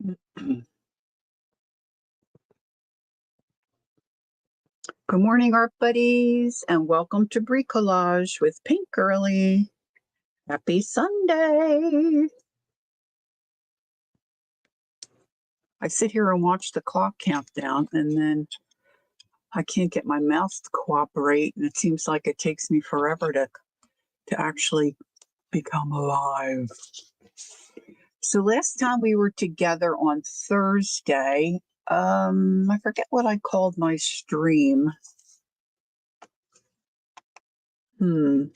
Good morning, art buddies, and welcome to Bricolage with Pink Girly. Happy Sunday. I sit here and watch the clock countdown, and then I can't get my mouse to cooperate, and it seems like it takes me forever to actually become alive. So last time we were together on Thursday, I forget what I called my stream. Oh,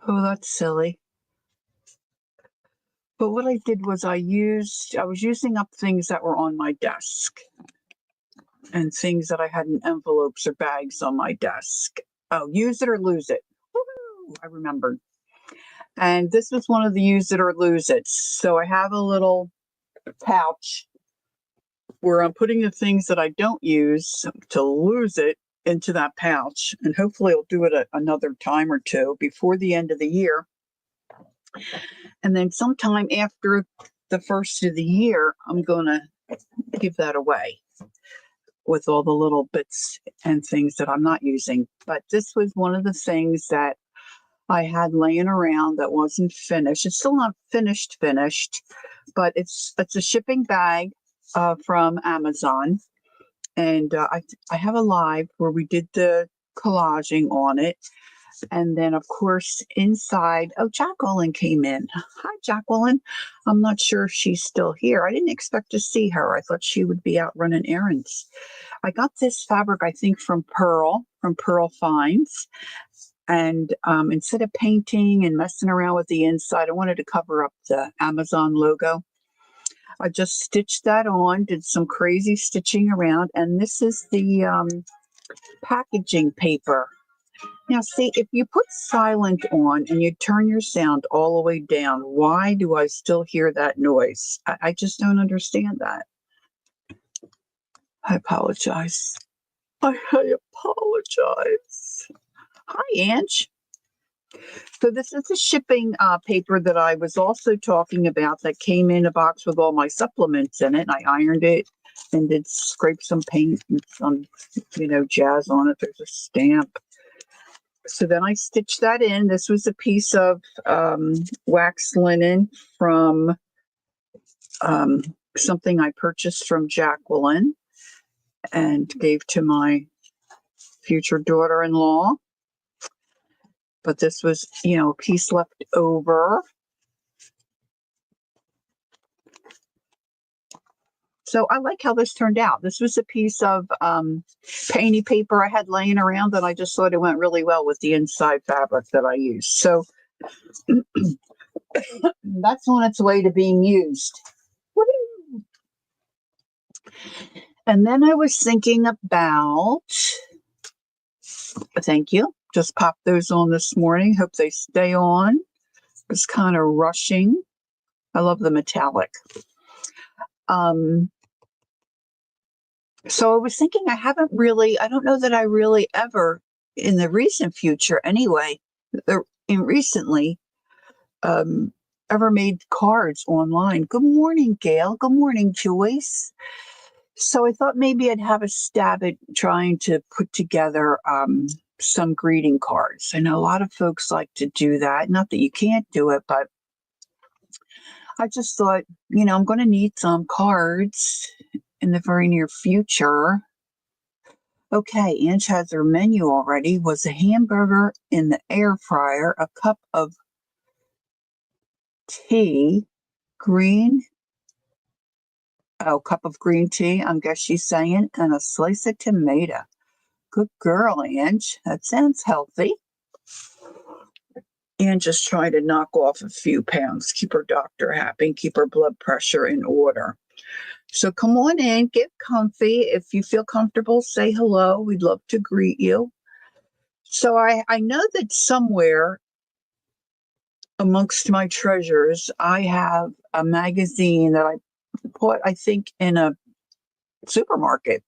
that's silly. But what I did was I was using up things that were on my desk and things that I had in envelopes or bags on my desk. Oh, use it or lose it. Woo-hoo, I remembered. And this was one of the use it or lose it. So I have a little pouch where I'm putting the things that I don't use to lose it into that pouch. And hopefully I'll do it another time or two before the end of the year. And then sometime after the first of the year, I'm going to give that away with all the little bits and things that I'm not using. But this was one of the things that I had laying around that wasn't finished. It's still not finished, but it's a shipping bag from Amazon. And I have a live where we did the collaging on it. And then, of course, inside, Jacqueline came in. Hi, Jacqueline. I'm not sure if she's still here. I didn't expect to see her. I thought she would be out running errands. I got this fabric, I think, from Pearl Finds. And instead of painting and messing around with the inside, I wanted to cover up the Amazon logo. I just stitched that on, did some crazy stitching around. And this is the packaging paper. Now, see, if you put silent on and you turn your sound all the way down, why do I still hear that noise? I just don't understand that. I apologize. I apologize. Hi, Ange. So this is the shipping paper that I was also talking about that came in a box with all my supplements in it. And I ironed it and did scrape some paint and some, jazz on it. There's a stamp. So then I stitched that in. This was a piece of wax linen from something I purchased from Jacqueline and gave to my future daughter-in-law. But this was, a piece left over. So I like how this turned out. This was a piece of painty paper I had laying around, and I just thought it went really well with the inside fabric that I used. So that's on its way to being used. Woo-hoo! And then I was thinking about, thank you, just popped those on this morning. Hope they stay on. It's kind of rushing. I love the metallic. So I was thinking I don't know that I really ever, in the recent future anyway, recently, ever made cards online. Good morning, Gail. Good morning, Joyce. So I thought maybe I'd have a stab at trying to put together some greeting cards. I know a lot of folks like to do that. Not that you can't do it, but I just thought, I'm going to need some cards in the very near future. Okay, Ange has her menu already. Was a hamburger in the air fryer, a cup of tea, cup of green tea, I guess she's saying, and a slice of tomato. Good girl, Ange. That sounds healthy. Ange is trying to knock off a few pounds, keep her doctor happy, keep her blood pressure in order. So come on in, get comfy. If you feel comfortable, say hello. We'd love to greet you. So I know that somewhere amongst my treasures, I have a magazine that I bought, I think, in a supermarket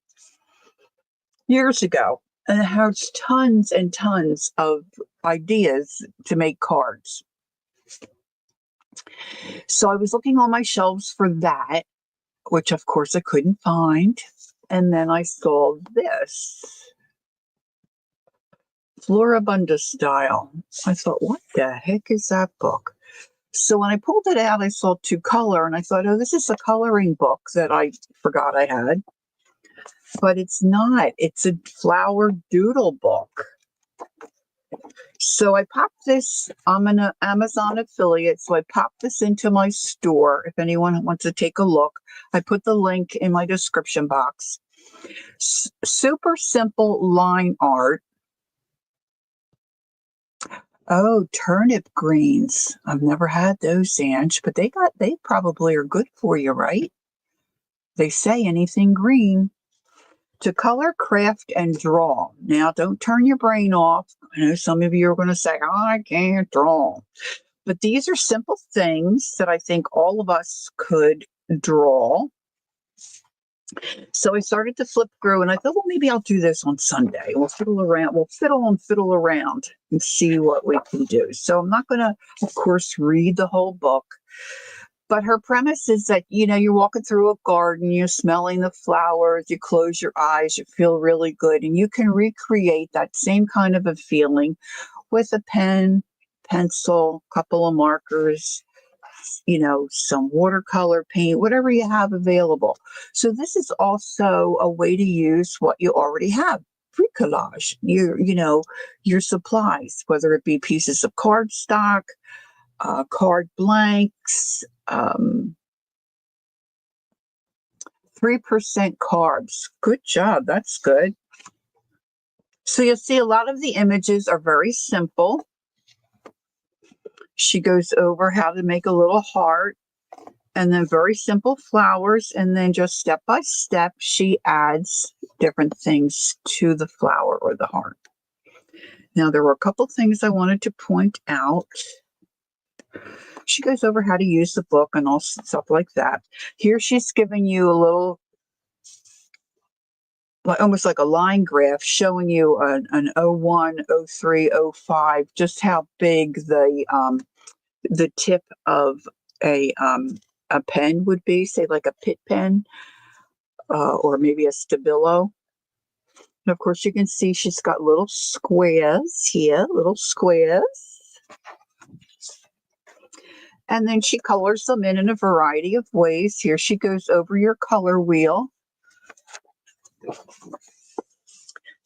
years ago. And it has tons and tons of ideas to make cards. So I was looking on my shelves for that, which of course I couldn't find. And then I saw this Floribunda Style. I thought, what the heck is that book? So when I pulled it out, I saw two color and I thought, oh, this is a coloring book that I forgot I had. But it's not. It's a flower doodle book. So I popped this. I'm an Amazon affiliate, so I popped this into my store. If anyone wants to take a look, I put the link in my description box. Super simple line art. Oh, turnip greens. I've never had those, Ange, but they probably are good for you, right? They say anything green. To color, craft, and draw. Now, don't turn your brain off. I know some of you are going to say, I can't draw. But these are simple things that I think all of us could draw. So I started to flip through and I thought, well, maybe I'll do this on Sunday. We'll fiddle around. We'll fiddle around and see what we can do. So I'm not going to, of course, read the whole book. But her premise is that, you're walking through a garden, you're smelling the flowers, you close your eyes, you feel really good. And you can recreate that same kind of a feeling with a pen, pencil, couple of markers, some watercolor paint, whatever you have available. So this is also a way to use what you already have. Bricolage, your supplies, whether it be pieces of cardstock, card blanks, 3% carbs. Good job. That's good. So you'll see a lot of the images are very simple. She goes over how to make a little heart and then very simple flowers. And then just step by step, she adds different things to the flower or the heart. Now, there were a couple things I wanted to point out. She goes over how to use the book and all stuff like that. Here she's giving you a little, almost like a line graph showing you an 01, 03, 05, just how big the tip of a pen would be, say like a pit pen or maybe a Stabilo. And of course, you can see she's got little squares here, little squares. And then she colors them in a variety of ways. Here she goes over your color wheel.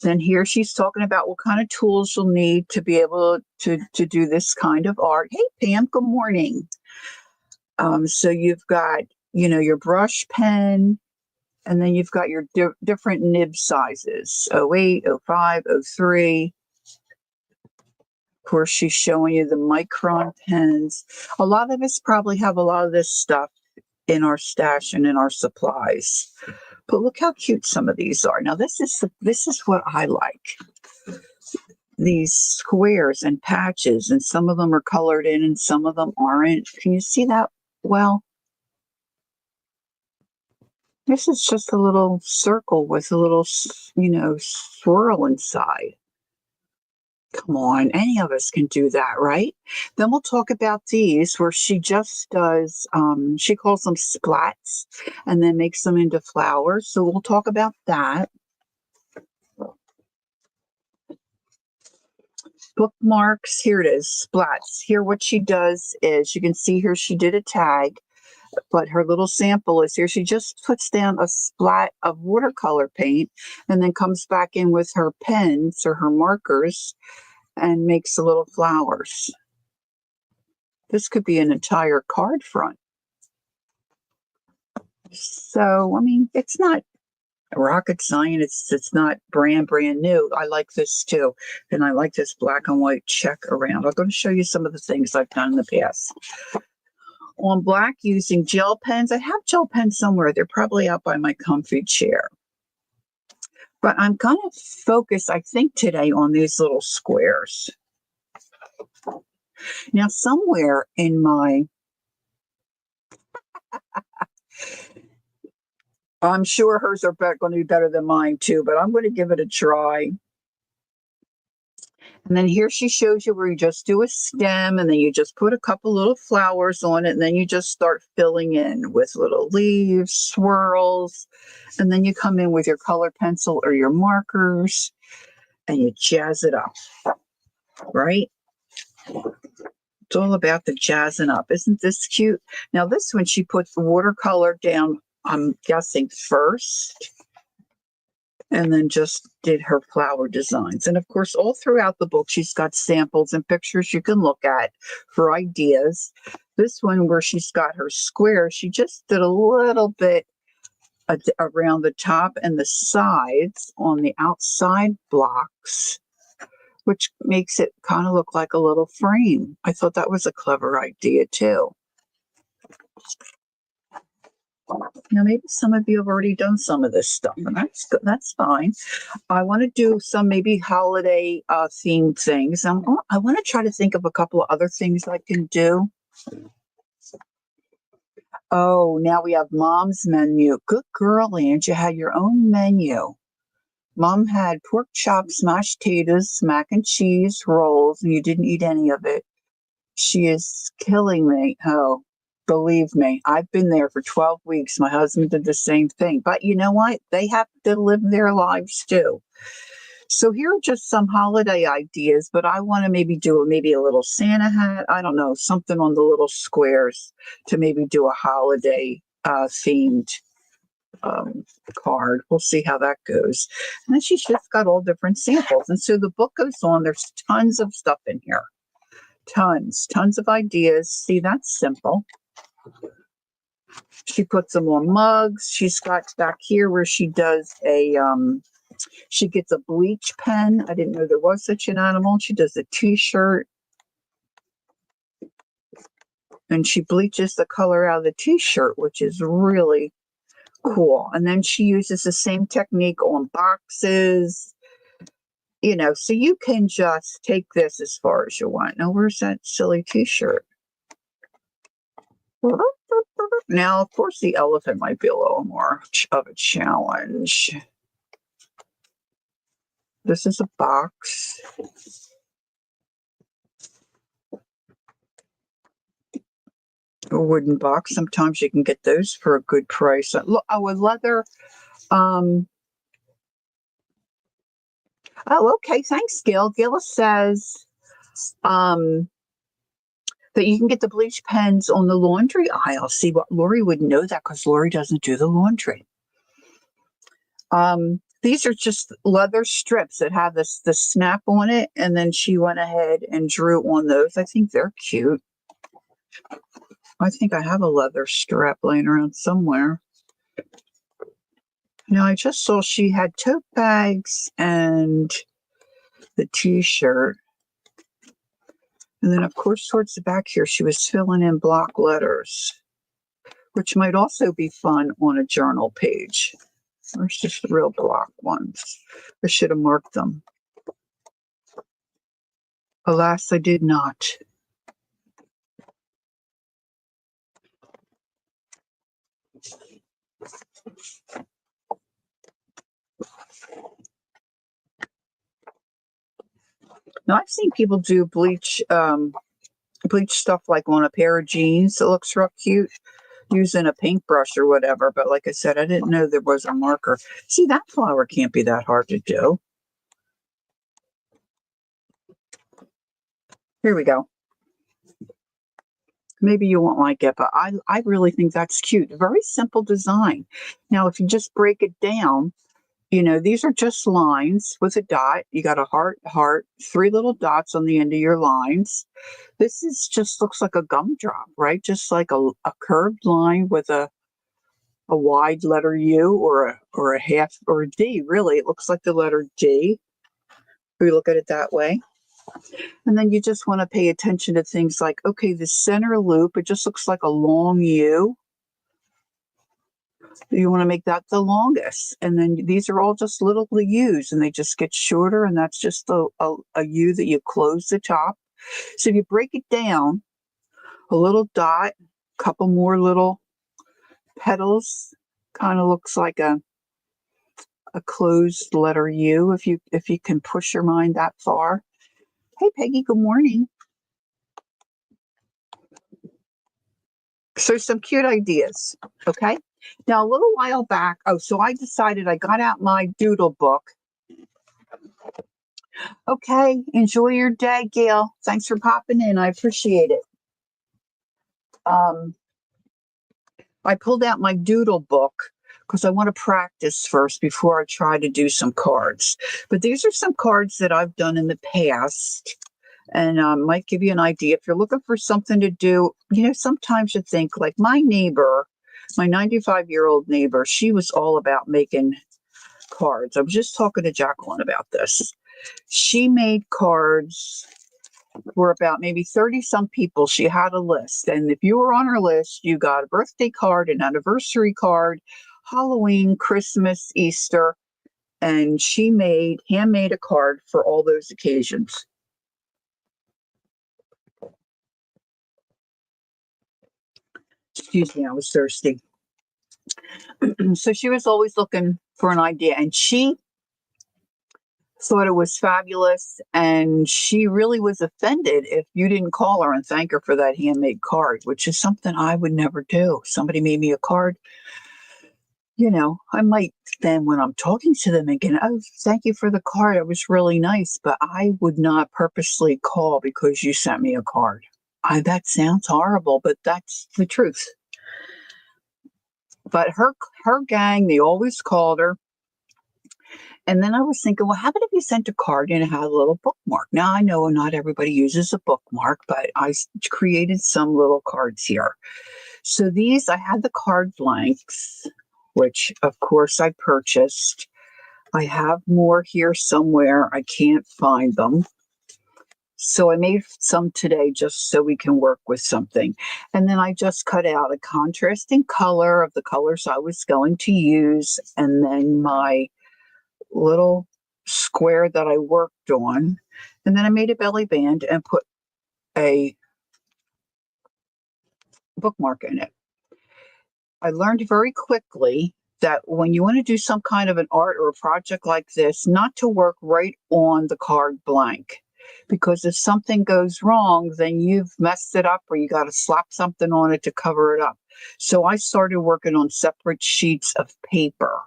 Then here she's talking about what kind of tools you'll need to be able to do this kind of art. Hey, Pam, good morning. So you've got, your brush pen, and then you've got your different nib sizes, 08, 05, 03. Of course, she's showing you the micron pens. A lot of us probably have a lot of this stuff in our stash and in our supplies. But look how cute some of these are. Now, this is what I like. These squares and patches, and some of them are colored in and some of them aren't. Can you see that well? This is just a little circle with a little, swirl inside. Come on, any of us can do that, right? Then we'll talk about these where she just does, she calls them splats and then makes them into flowers. So we'll talk about that. Bookmarks, here it is, splats. Here what she does is, you can see here she did a tag, but her little sample is here. She just puts down a splat of watercolor paint and then comes back in with her pens or her markers and makes the little flowers. This could be an entire card front. So, I mean, it's not rocket science. It's not brand new. I like this too. And I like this black and white check around. I'm going to show you some of the things I've done in the past. On black, using gel pens. I have gel pens somewhere. They're probably out by my comfy chair. But I'm going to focus, I think, today on these little squares. Now, somewhere in my, I'm sure hers are going to be better than mine too, but I'm going to give it a try. And then here she shows you where you just do a stem and then you just put a couple little flowers on it and then you just start filling in with little leaves, swirls, and then you come in with your color pencil or your markers and you jazz it up, right? It's all about the jazzing up. Isn't this cute? Now this one, she put the watercolor down, I'm guessing first, and then just did her flower designs. And of course, all throughout the book, she's got samples and pictures you can look at for ideas. This one where she's got her square, she just did a little bit around the top and the sides on the outside blocks, which makes it kind of look like a little frame. I thought that was a clever idea too. Now, maybe some of you have already done some of this stuff, and that's good. That's fine. I want to do some maybe holiday themed things. I want to try to think of a couple of other things I can do. Oh, now we have Mom's menu. Good girl, Ange. You had your own menu. Mom had pork chops, mashed potatoes, mac and cheese, rolls, and you didn't eat any of it. She is killing me. Oh, believe me, I've been there for 12 weeks. My husband did the same thing. But you know what? They have to live their lives too. So here are just some holiday ideas, but I want to maybe do maybe a little Santa hat. I don't know, something on the little squares to maybe do a holiday themed card. We'll see how that goes. And then she's just got all different samples. And so the book goes on. There's tons of stuff in here. Tons of ideas. See, that's simple. She puts them on mugs. She's got back here where she does she gets a bleach pen. I didn't know there was such an animal. She does a t-shirt. And she bleaches the color out of the t-shirt, which is really cool. And then she uses the same technique on boxes. You know, so you can just take this as far as you want. Now, where's that silly t-shirt? Now, of course, the elephant might be a little more of a challenge. This is a box. A wooden box. Sometimes you can get those for a good price. Look, oh, a leather. Oh, okay. Thanks, Gil. Gil says that you can get the bleach pens on the laundry aisle. See, what Lori would know that because Lori doesn't do the laundry. These are just leather strips that have the snap on it, and then she went ahead and drew on those. I think they're cute. I think I have a leather strap laying around somewhere. Now, I just saw she had tote bags and the t-shirt. And then, of course, towards the back here, she was filling in block letters, which might also be fun on a journal page. Where's just the real block ones? I should have marked them. Alas, I did not. Now, I've seen people do bleach stuff like on a pair of jeans that looks real cute using a paintbrush or whatever. But like I said, I didn't know there was a marker. See, that flower can't be that hard to do. Here we go. Maybe you won't like it, but I really think that's cute. Very simple design. Now, if you just break it down, you know, these are just lines with a dot. You got a heart, 3 little dots on the end of your lines. This is just looks like a gumdrop, right? Just like a curved line with a wide letter U or a half or a D. Really, it looks like the letter D. We look at it that way. And then you just want to pay attention to things like, okay, the center loop, it just looks like a long U. You want to make that the longest. And then these are all just little U's and they just get shorter. And that's just a U that you close the top. So if you break it down, a little dot, a couple more little petals, kind of looks like a closed letter U if you can push your mind that far. Hey, Peggy, good morning. So some cute ideas. Okay. Now, a little while back, so I decided I got out my doodle book. Okay. Enjoy your day, Gail. Thanks for popping in. I appreciate it. I pulled out my doodle book because I want to practice first before I try to do some cards. But these are some cards that I've done in the past and might give you an idea. If you're looking for something to do, sometimes you think like my neighbor, my 95-year-old neighbor, she was all about making cards. I was just talking to Jacqueline about this. She made cards for about maybe 30 some people. She had a list. And if you were on her list, you got a birthday card, an anniversary card, Halloween, Christmas, Easter. And she handmade a card for all those occasions. Excuse me, I was thirsty. So she was always looking for an idea, and she thought it was fabulous, and she really was offended if you didn't call her and thank her for that handmade card, which is something I would never do. Somebody made me a card, I might then when I'm talking to them again, oh, thank you for the card. It was really nice, but I would not purposely call because you sent me a card. That sounds horrible, but that's the truth. But her gang, they always called her. And then I was thinking, well, how about if you sent a card and it had a little bookmark? Now, I know not everybody uses a bookmark, but I created some little cards here. So I had the card blanks, which of course I purchased. I have more here somewhere. I can't find them. So I made some today just so we can work with something. And then I just cut out a contrasting color of the colors I was going to use. And then my little square that I worked on. And then I made a belly band and put a bookmark in it. I learned very quickly that when you want to do some kind of an art or a project like this, not to work right on the card blank. Because if something goes wrong, then you've messed it up or you got to slap something on it to cover it up. So I started working on separate sheets of paper.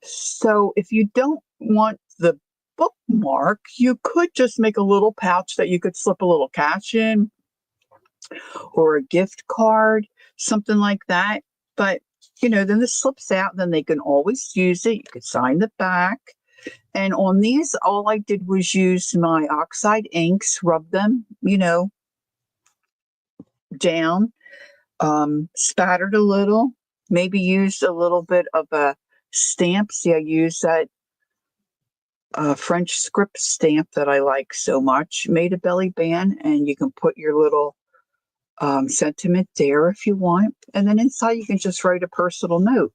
So if you don't want the bookmark, you could just make a little pouch that you could slip a little cash in or a gift card, something like that. But, then this slips out, then they can always use it. You could sign the back. And on these, all I did was use my oxide inks, rub them, down, spattered a little, maybe used a little bit of a stamp. See, I used that French script stamp that I like so much. Made a belly band, and you can put your little sentiment there if you want. And then inside, you can just write a personal note.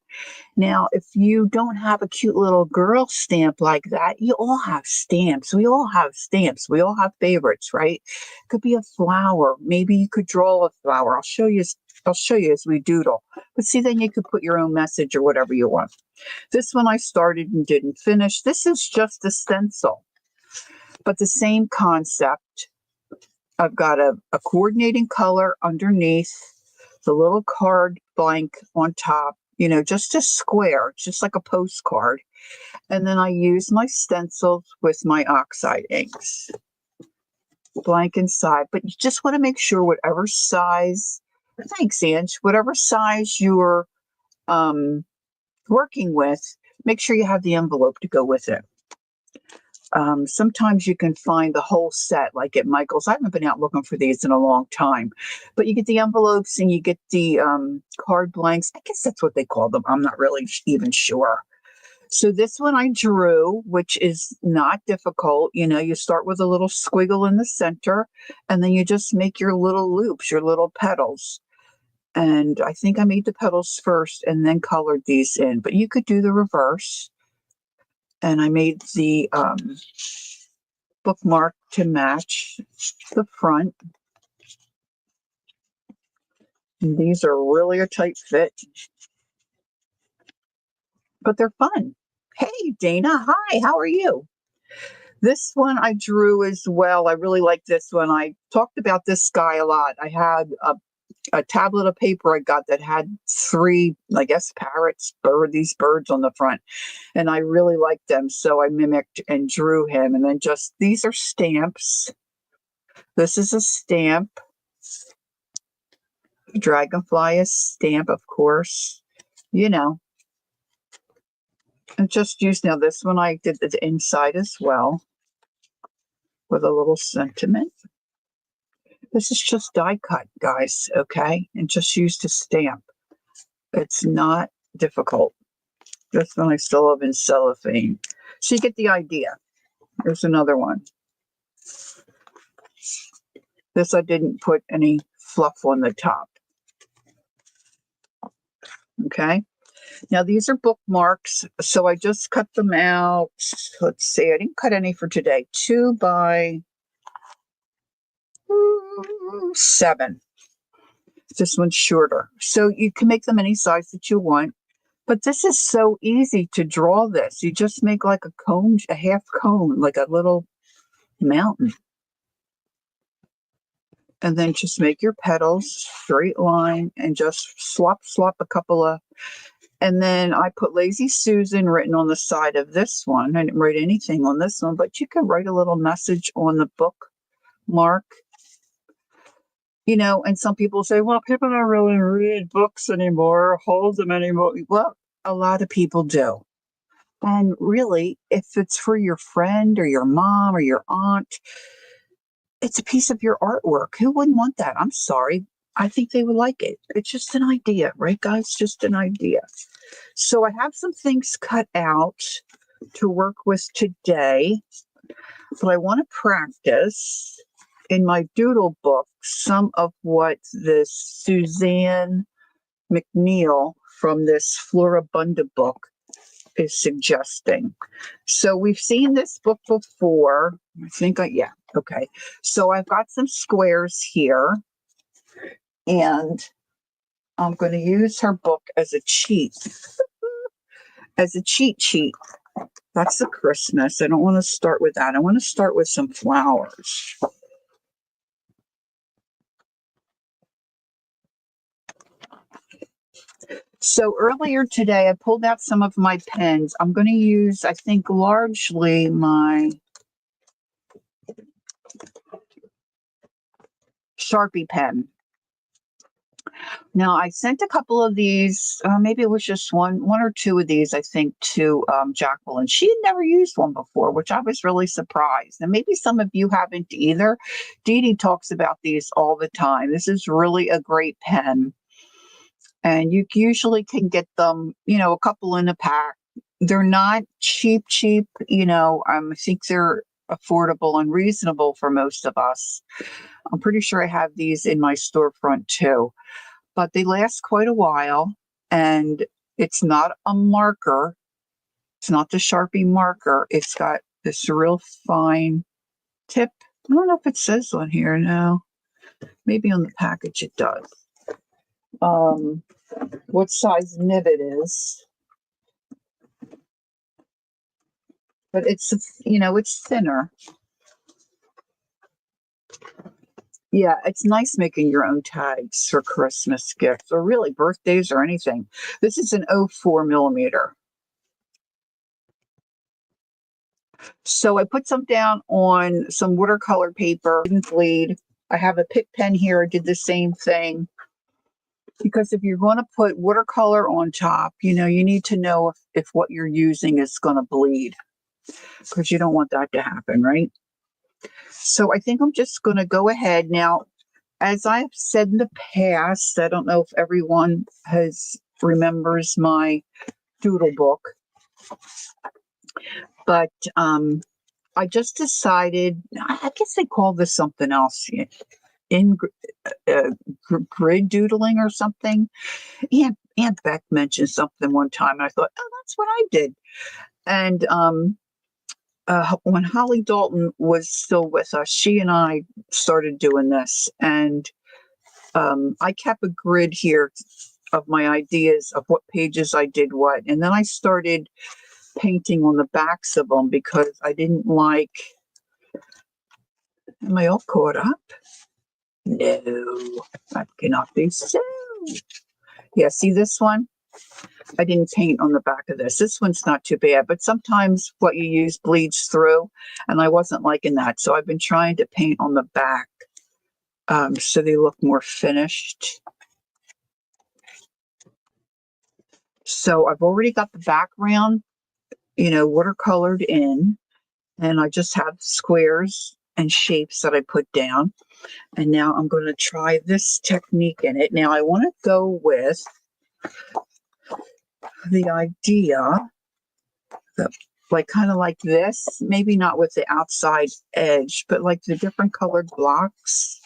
Now, if you don't have a cute little girl stamp like that, you all have stamps. We all have stamps. We all have favorites, right? It could be a flower. Maybe you could draw a flower. I'll show you as we doodle. But see, then you could put your own message or whatever you want. This one I started and didn't finish. This is just a stencil, but the same concept. I've got a coordinating color underneath, the little card blank on top, just a square, just like a postcard. And then I use my stencils with my oxide inks, blank inside. But you just want to make sure whatever size, thanks, Ange, whatever size you're working with, make sure you have the envelope to go with it. Sometimes you can find the whole set, like at Michael's. I haven't been out looking for these in a long time, but you get the envelopes and you get the card blanks. I guess that's what they call them. I'm not really even sure. So this one I drew, which is not difficult. You start with a little squiggle in the center, and then you just make your little loops, your little petals. And I think I made the petals first and then colored these in, but you could do the reverse. And I made the bookmark to match the front. And these are really a tight fit, but they're fun. Hey, Dana. Hi, how are you? This one I drew as well. I really like this one. I talked about this guy a lot. I had a tablet of paper I got that had three, I guess, parrots, these birds on the front. And I really liked them. So I mimicked and drew him. And then just, these are stamps. This is a stamp. Dragonfly is stamp, of course. You know, and just use, now this one I did the inside as well with a little sentiment. This is just die cut, guys, okay? And just used to stamp. It's not difficult. This one I still have in cellophane. So you get the idea. There's another one. This I didn't put any fluff on the top. Okay. Now these are bookmarks. So I just cut them out. Let's see. I didn't cut any for today. 2 by 7. This one's shorter. So you can make them any size that you want. But this is so easy to draw this. You just make like a cone, a half cone, like a little mountain. And then just make your petals, straight line, and just swap a couple of, and then I put Lazy Susan written on the side of this one. I didn't write anything on this one, but you can write a little message on the bookmark. You know, and some people say, well, people don't really read books anymore, or hold them anymore. Well, a lot of people do. And really, if it's for your friend or your mom or your aunt, it's a piece of your artwork. Who wouldn't want that? I'm sorry. I think they would like it. It's just an idea, right, guys? Just an idea. So I have some things cut out to work with today, but I want to practice in my doodle book some of what this Suzanne McNeil from this Floribunda book is suggesting. So we've seen this book before. I think yeah, okay. So I've got some squares here, and I'm going to use her book as a cheat sheet. That's the Christmas. I don't want to start with that. I want to start with some flowers. So earlier today, I pulled out some of my pens. I'm going to use, I think, largely my Sharpie pen. Now, I sent a couple of these, maybe it was just one or two of these, I think, to Jacqueline. She had never used one before, which I was really surprised. And maybe some of you haven't either. Dee Dee talks about these all the time. This is really a great pen. And you usually can get them, you know, a couple in a pack. They're not cheap, you know. I think they're affordable and reasonable for most of us. I'm pretty sure I have these in my storefront too. But they last quite a while, and it's not a marker. It's not the Sharpie marker. It's got this real fine tip. I don't know if it says on here now. Maybe on the package it does. What size nib it is. But it's, you know, it's thinner. Yeah, it's nice making your own tags for Christmas gifts or really birthdays or anything. This is an 04 millimeter. So I put some down on some watercolor paper. Didn't bleed. I have a Pick pen here. I did the same thing. Because if you're going to put watercolor on top, you know, you need to know if what you're using is going to bleed. Because you don't want that to happen, right? So I think I'm just going to go ahead now. As I've said in the past, I don't know if everyone remembers my doodle book, but I just decided, I guess they call this something else, grid doodling or something. Aunt Beck mentioned something one time, and I thought, oh, that's what I did. And when Holly Dalton was still with us, she and I started doing this, and I kept a grid here of my ideas of what pages I did what, and then I started painting on the backs of them because I didn't like. Am I all caught up? No, that cannot be so. Yeah, see this one? I didn't paint on the back of this. This one's not too bad, but sometimes what you use bleeds through, and I wasn't liking that. So I've been trying to paint on the back so they look more finished. So I've already got the background, watercolored in, and I just have squares and shapes that I put down. And now I'm going to try this technique in it. Now I want to go with the idea that like kind of like this, maybe not with the outside edge, but like the different colored blocks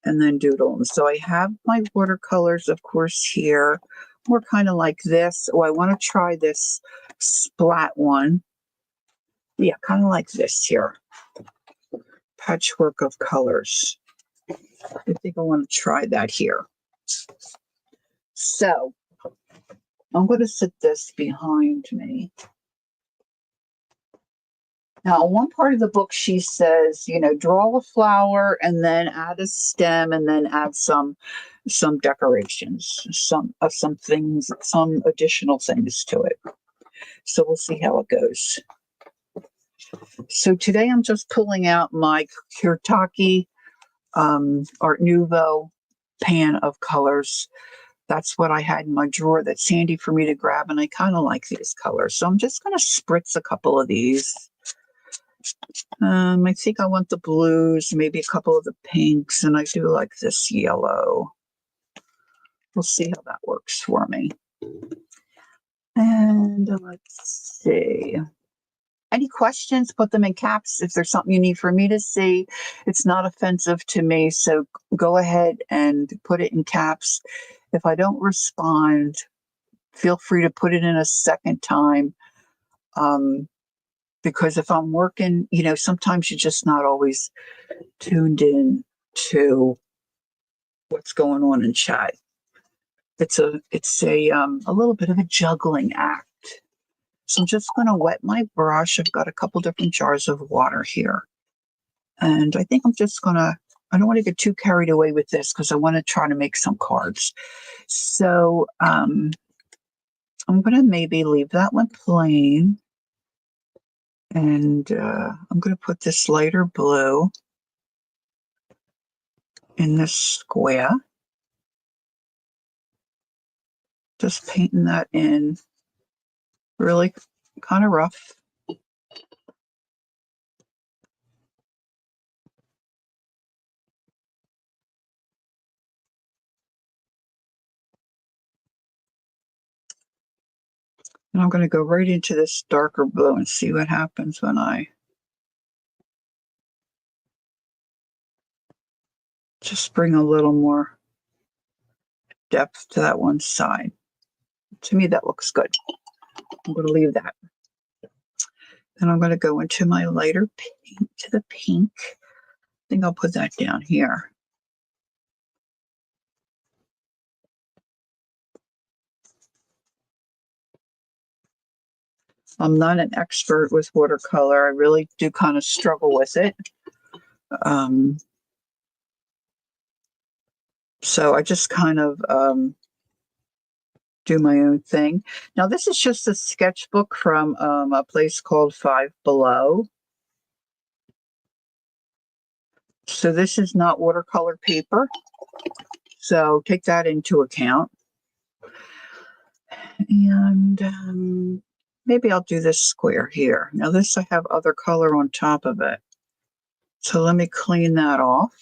and then doodle them. So I have my watercolors, of course, here. More kind of like this. Oh, I want to try this splat one. Yeah, kind of like this here. Patchwork of colors. I think I want to try that here. So I'm going to sit this behind me. Now, one part of the book, she says, draw a flower and then add a stem and then add some decorations, some things, some additional things to it. So we'll see how it goes. So today I'm just pulling out my Kirtaki Art Nouveau pan of colors. That's what I had in my drawer that's handy for me to grab, and I kind of like these colors. So I'm just going to spritz a couple of these. I think I want the blues, maybe a couple of the pinks, and I do like this yellow. We'll see how that works for me. And let's see. Any questions, put them in caps. If there's something you need for me to see, it's not offensive to me. So go ahead and put it in caps. If I don't respond, feel free to put it in a second time. Because if I'm working, sometimes you're just not always tuned in to what's going on in chat. It's a little bit of a juggling act. So I'm just going to wet my brush. I've got a couple different jars of water here. And I think I don't want to get too carried away with this because I want to try to make some cards. So I'm going to maybe leave that one plain. And I'm going to put this lighter blue in this square. Just painting that in really kind of rough. And I'm going to go right into this darker blue and see what happens when I just bring a little more depth to that one side. To me, that looks good. I'm going to leave that. Then I'm going to go into my lighter pink to the pink. I think I'll put that down here. I'm not an expert with watercolor. I really do kind of struggle with it. So I just kind of do my own thing. Now, this is just a sketchbook from a place called Five Below. So this is not watercolor paper. So take that into account. And maybe I'll do this square here. Now this I have other color on top of it. So let me clean that off.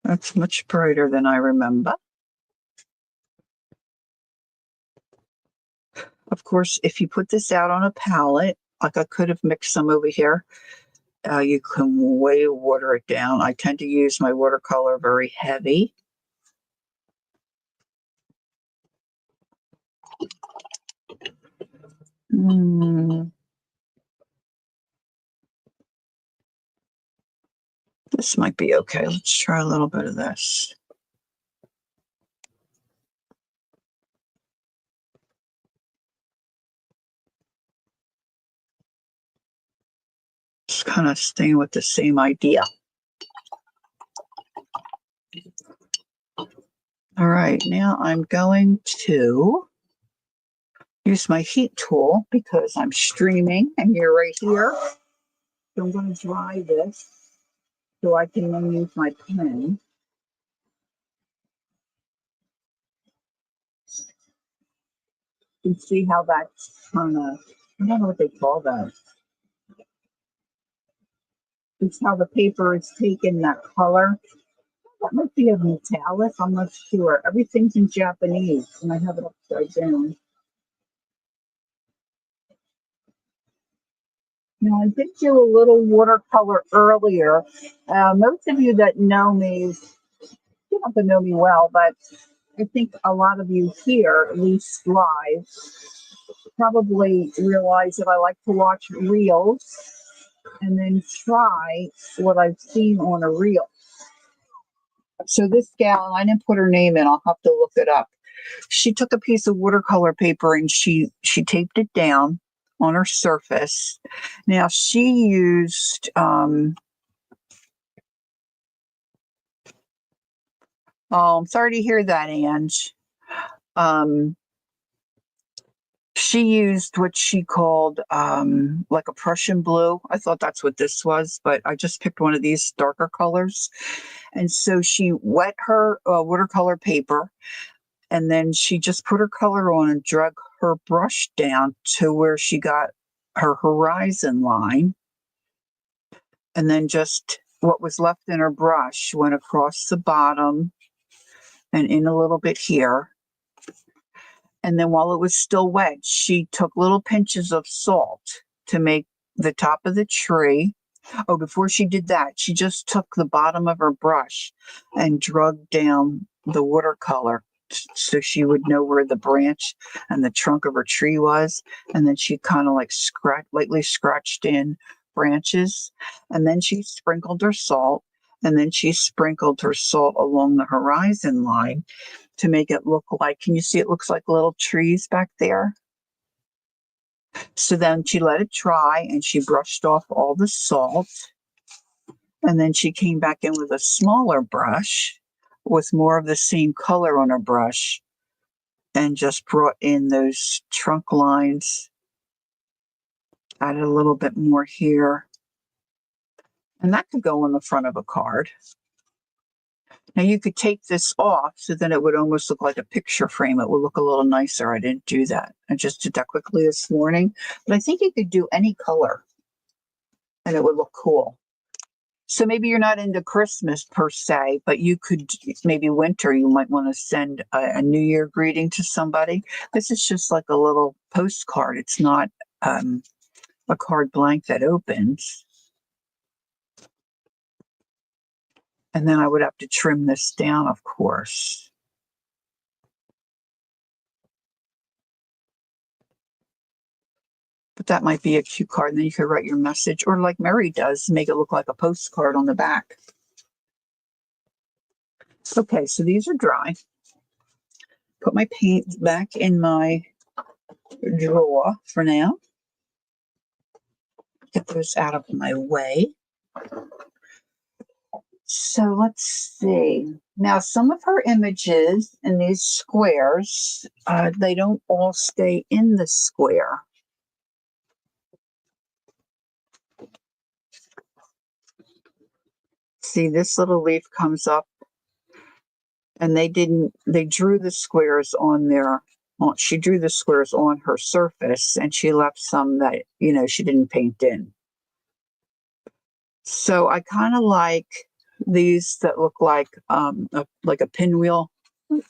That's much brighter than I remember. Of course, if you put this out on a palette, like I could have mixed some over here, you can way water it down. I tend to use my watercolor very heavy. This might be okay. Let's try a little bit of this. Just kind of staying with the same idea. All right, now I'm going to use my heat tool because I'm streaming and you're right here. So I'm going to dry this so I can then use my pen. You can see how that's kind of, I don't know what they call that. It's how the paper is taking that color. That might be a metallic, I'm not sure. Everything's in Japanese and I have it upside down. Now, I did do a little watercolor earlier. Most of you that know me, you don't have to know me well, but I think a lot of you here, at least live, probably realize that I like to watch reels and then try what I've seen on a reel. So this gal, I didn't put her name in, I'll have to look it up. She took a piece of watercolor paper and she taped it down on her surface. Now she used oh, I'm sorry to hear that, Ange. Um, she used what she called like a Prussian blue. I thought that's what this was, but I just picked one of these darker colors. And so she wet her watercolor paper and then she just put her color on and drug her brush down to where she got her horizon line. And then just what was left in her brush went across the bottom and in a little bit here. And then while it was still wet, she took little pinches of salt to make the top of the tree. Oh, before she did that, she just took the bottom of her brush and drug down the watercolor so she would know where the branch and the trunk of her tree was. And then she kind of like lightly scratched in branches. And then she sprinkled her salt. And then she sprinkled her salt along the horizon line to make it look like, can you see it looks like little trees back there? So then she let it dry and she brushed off all the salt. And then she came back in with a smaller brush with more of the same color on her brush and just brought in those trunk lines, added a little bit more here. And that could go on the front of a card. Now you could take this off so then it would almost look like a picture frame. It would look a little nicer. I didn't do that. I just did that quickly this morning. But I think you could do any color and it would look cool. So maybe you're not into Christmas per se, but you could maybe winter, you might want to send a New Year greeting to somebody. This is just like a little postcard. It's not a card blank that opens. And then I would have to trim this down, of course. But that might be a cute card. And then you could write your message, or like Mary does, make it look like a postcard on the back. Okay, so these are dry. Put my paint back in my drawer for now. Get those out of my way. So let's see. Now, some of her images in these squares, they don't all stay in the square. See, this little leaf comes up and they drew the squares on their, well, she drew the squares on her surface and she left some that, she didn't paint in. So I kind of like these that look like a pinwheel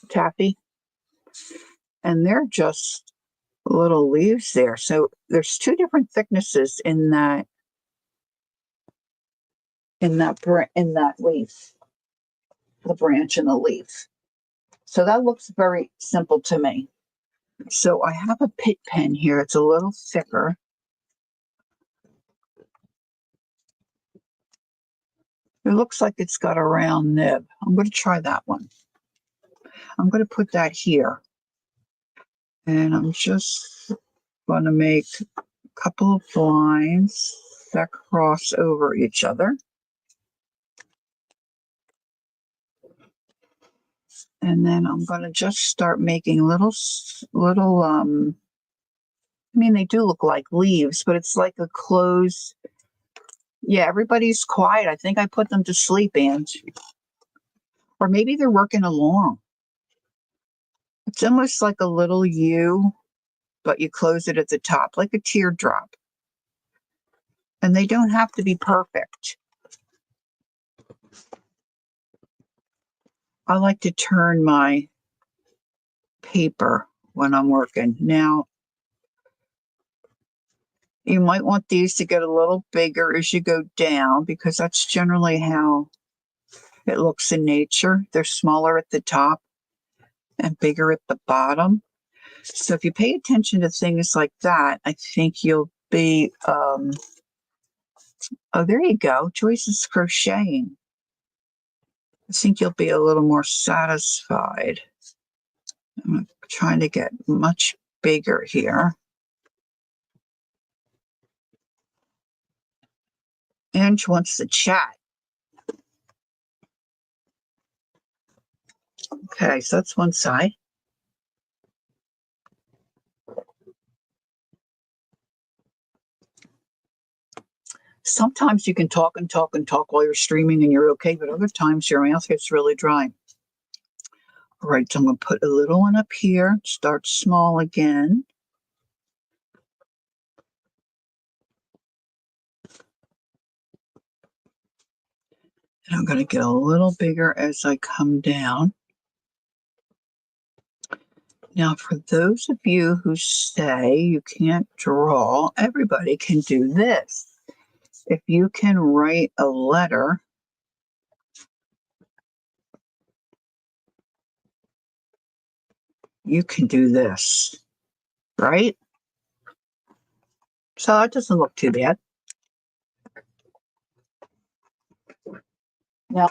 taffy. And they're just little leaves there. So there's two different thicknesses in that leaf, the branch and the leaf. So that looks very simple to me. So I have a Pitt pen here. It's a little thicker. It looks like it's got a round nib. I'm going to try that one. I'm going to put that here. And I'm just going to make a couple of lines that cross over each other. And then I'm going to just start making little, I mean, they do look like leaves, but it's like a closed, yeah, everybody's quiet. I think I put them to sleep, Ange. Or maybe they're working along. It's almost like a little U, but you close it at the top, like a teardrop. And they don't have to be perfect. I like to turn my paper when I'm working. Now, you might want these to get a little bigger as you go down because that's generally how it looks in nature. They're smaller at the top and bigger at the bottom. So if you pay attention to things like that, I think you'll be, oh, there you go. Joyce is crocheting. I think you'll be a little more satisfied. I'm trying to get much bigger here. Ange wants to chat. Okay, so that's one side. Sometimes you can talk and talk and talk while you're streaming and you're okay, but other times your mouth gets really dry. All right, so I'm going to put a little one up here, start small again. And I'm going to get a little bigger as I come down. Now, for those of you who say you can't draw, everybody can do this. If you can write a letter, you can do this, right? So that doesn't look too bad. Now,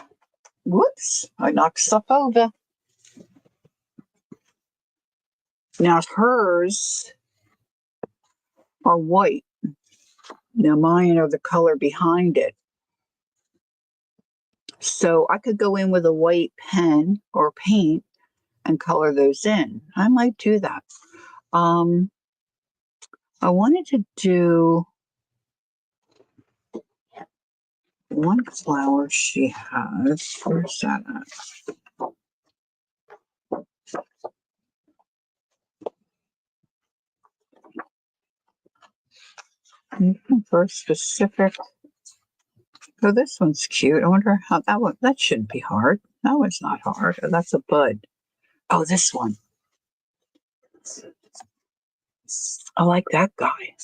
whoops, I knocked stuff over. Now, hers are white. Now, mine are the color behind it. So I could go in with a white pen or paint and color those in. I might do that. I wanted to do one flower she has. Where's that at? Looking for a specific. Oh, this one's cute. I wonder how that one. That shouldn't be hard. That one's not hard. Oh, that's a bud. Oh, this one. I like that guy.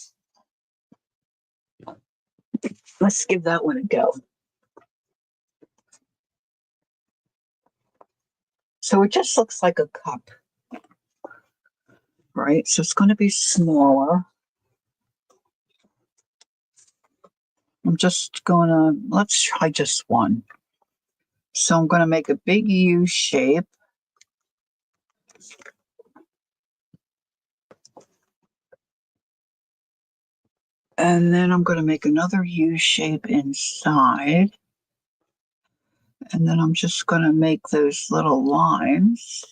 Let's give that one a go. So it just looks like a cup, right? So it's going to be smaller. I'm just going to, let's try just one. So I'm going to make a big U shape. And then I'm going to make another U shape inside. And then I'm just going to make those little lines.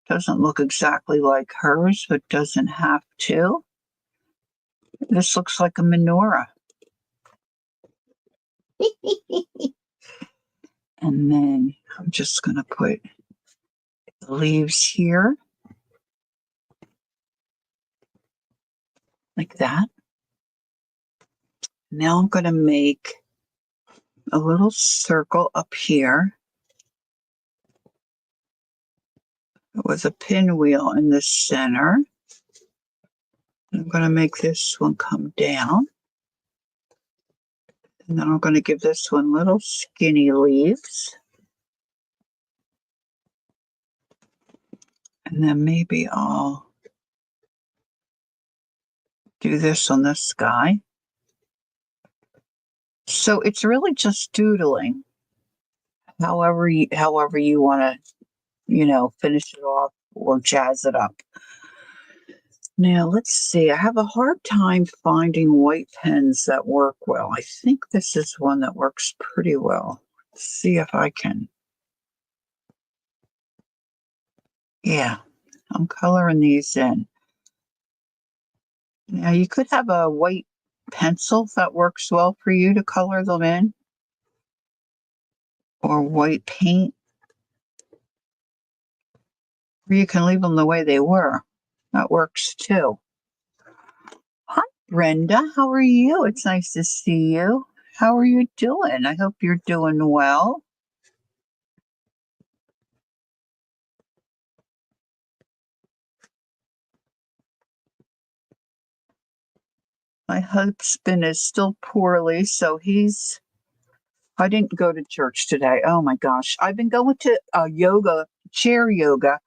Doesn't look exactly like hers, but doesn't have to. This looks like a menorah. And then I'm just going to put the leaves here. Like that. Now I'm going to make a little circle up here with a pinwheel in the center. I'm going to make this one come down. And then I'm going to give this one little skinny leaves. And then maybe I'll do this on this guy. So it's really just doodling, however you want to, finish it off or jazz it up. Now, let's see. I have a hard time finding white pens that work well. I think this is one that works pretty well. Let's see if I can. Yeah, I'm coloring these in. Now, you could have a white pencil that works well for you to color them in, or white paint, or you can leave them the way they were. That works too. Hi, Brenda. How are you? It's nice to see you. How are you doing? I hope you're doing well. My husband is still poorly, so I didn't go to church today. Oh my gosh. I've been going to chair yoga.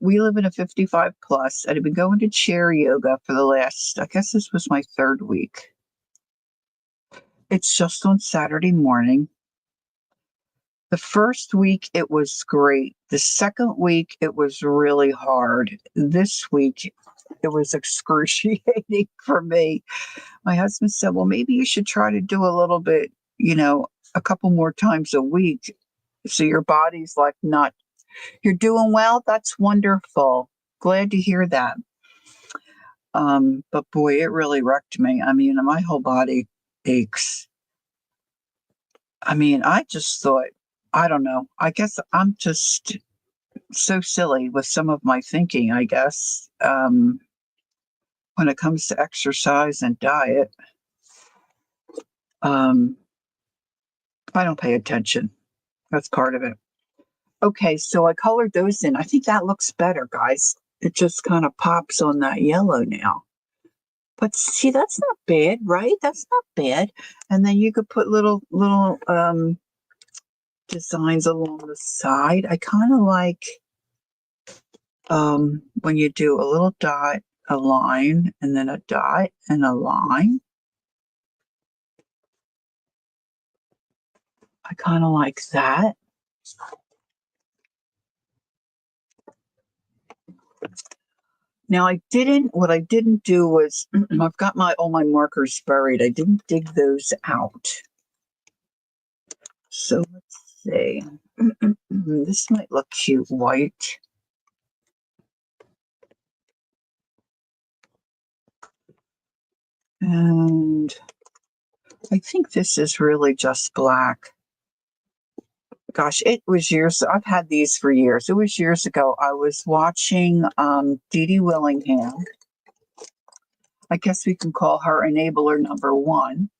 We live in a 55 plus, and I've been going to chair yoga for the last, I guess this was my third week. It's just on Saturday morning. The first week, it was great. The second week, it was really hard. This week, it was excruciating for me. My husband said, well, maybe you should try to do a little bit, a couple more times a week. So your body's like not, you're doing well. That's wonderful. Glad to hear that. But boy, it really wrecked me. I mean, my whole body aches. I mean, I just thought, I don't know. I guess I'm just so silly with some of my thinking, I guess, when it comes to exercise and diet. Um, I don't pay attention. That's part of it. Okay, so I colored those in. I think that looks better, guys. It just kind of pops on that yellow now. But see, that's not bad, right? That's not bad. And then you could put little designs along the side. I kind of like when you do a little dot, a line, and then a dot and a line. I kind of like that. Now what I didn't do was I've got all my markers buried. I didn't dig those out. So let's see. This might look cute white. And I think this is really just black. Gosh, it was years. I've had these for years. It was years ago. I was watching Dee Dee Willingham. I guess we can call her enabler number one,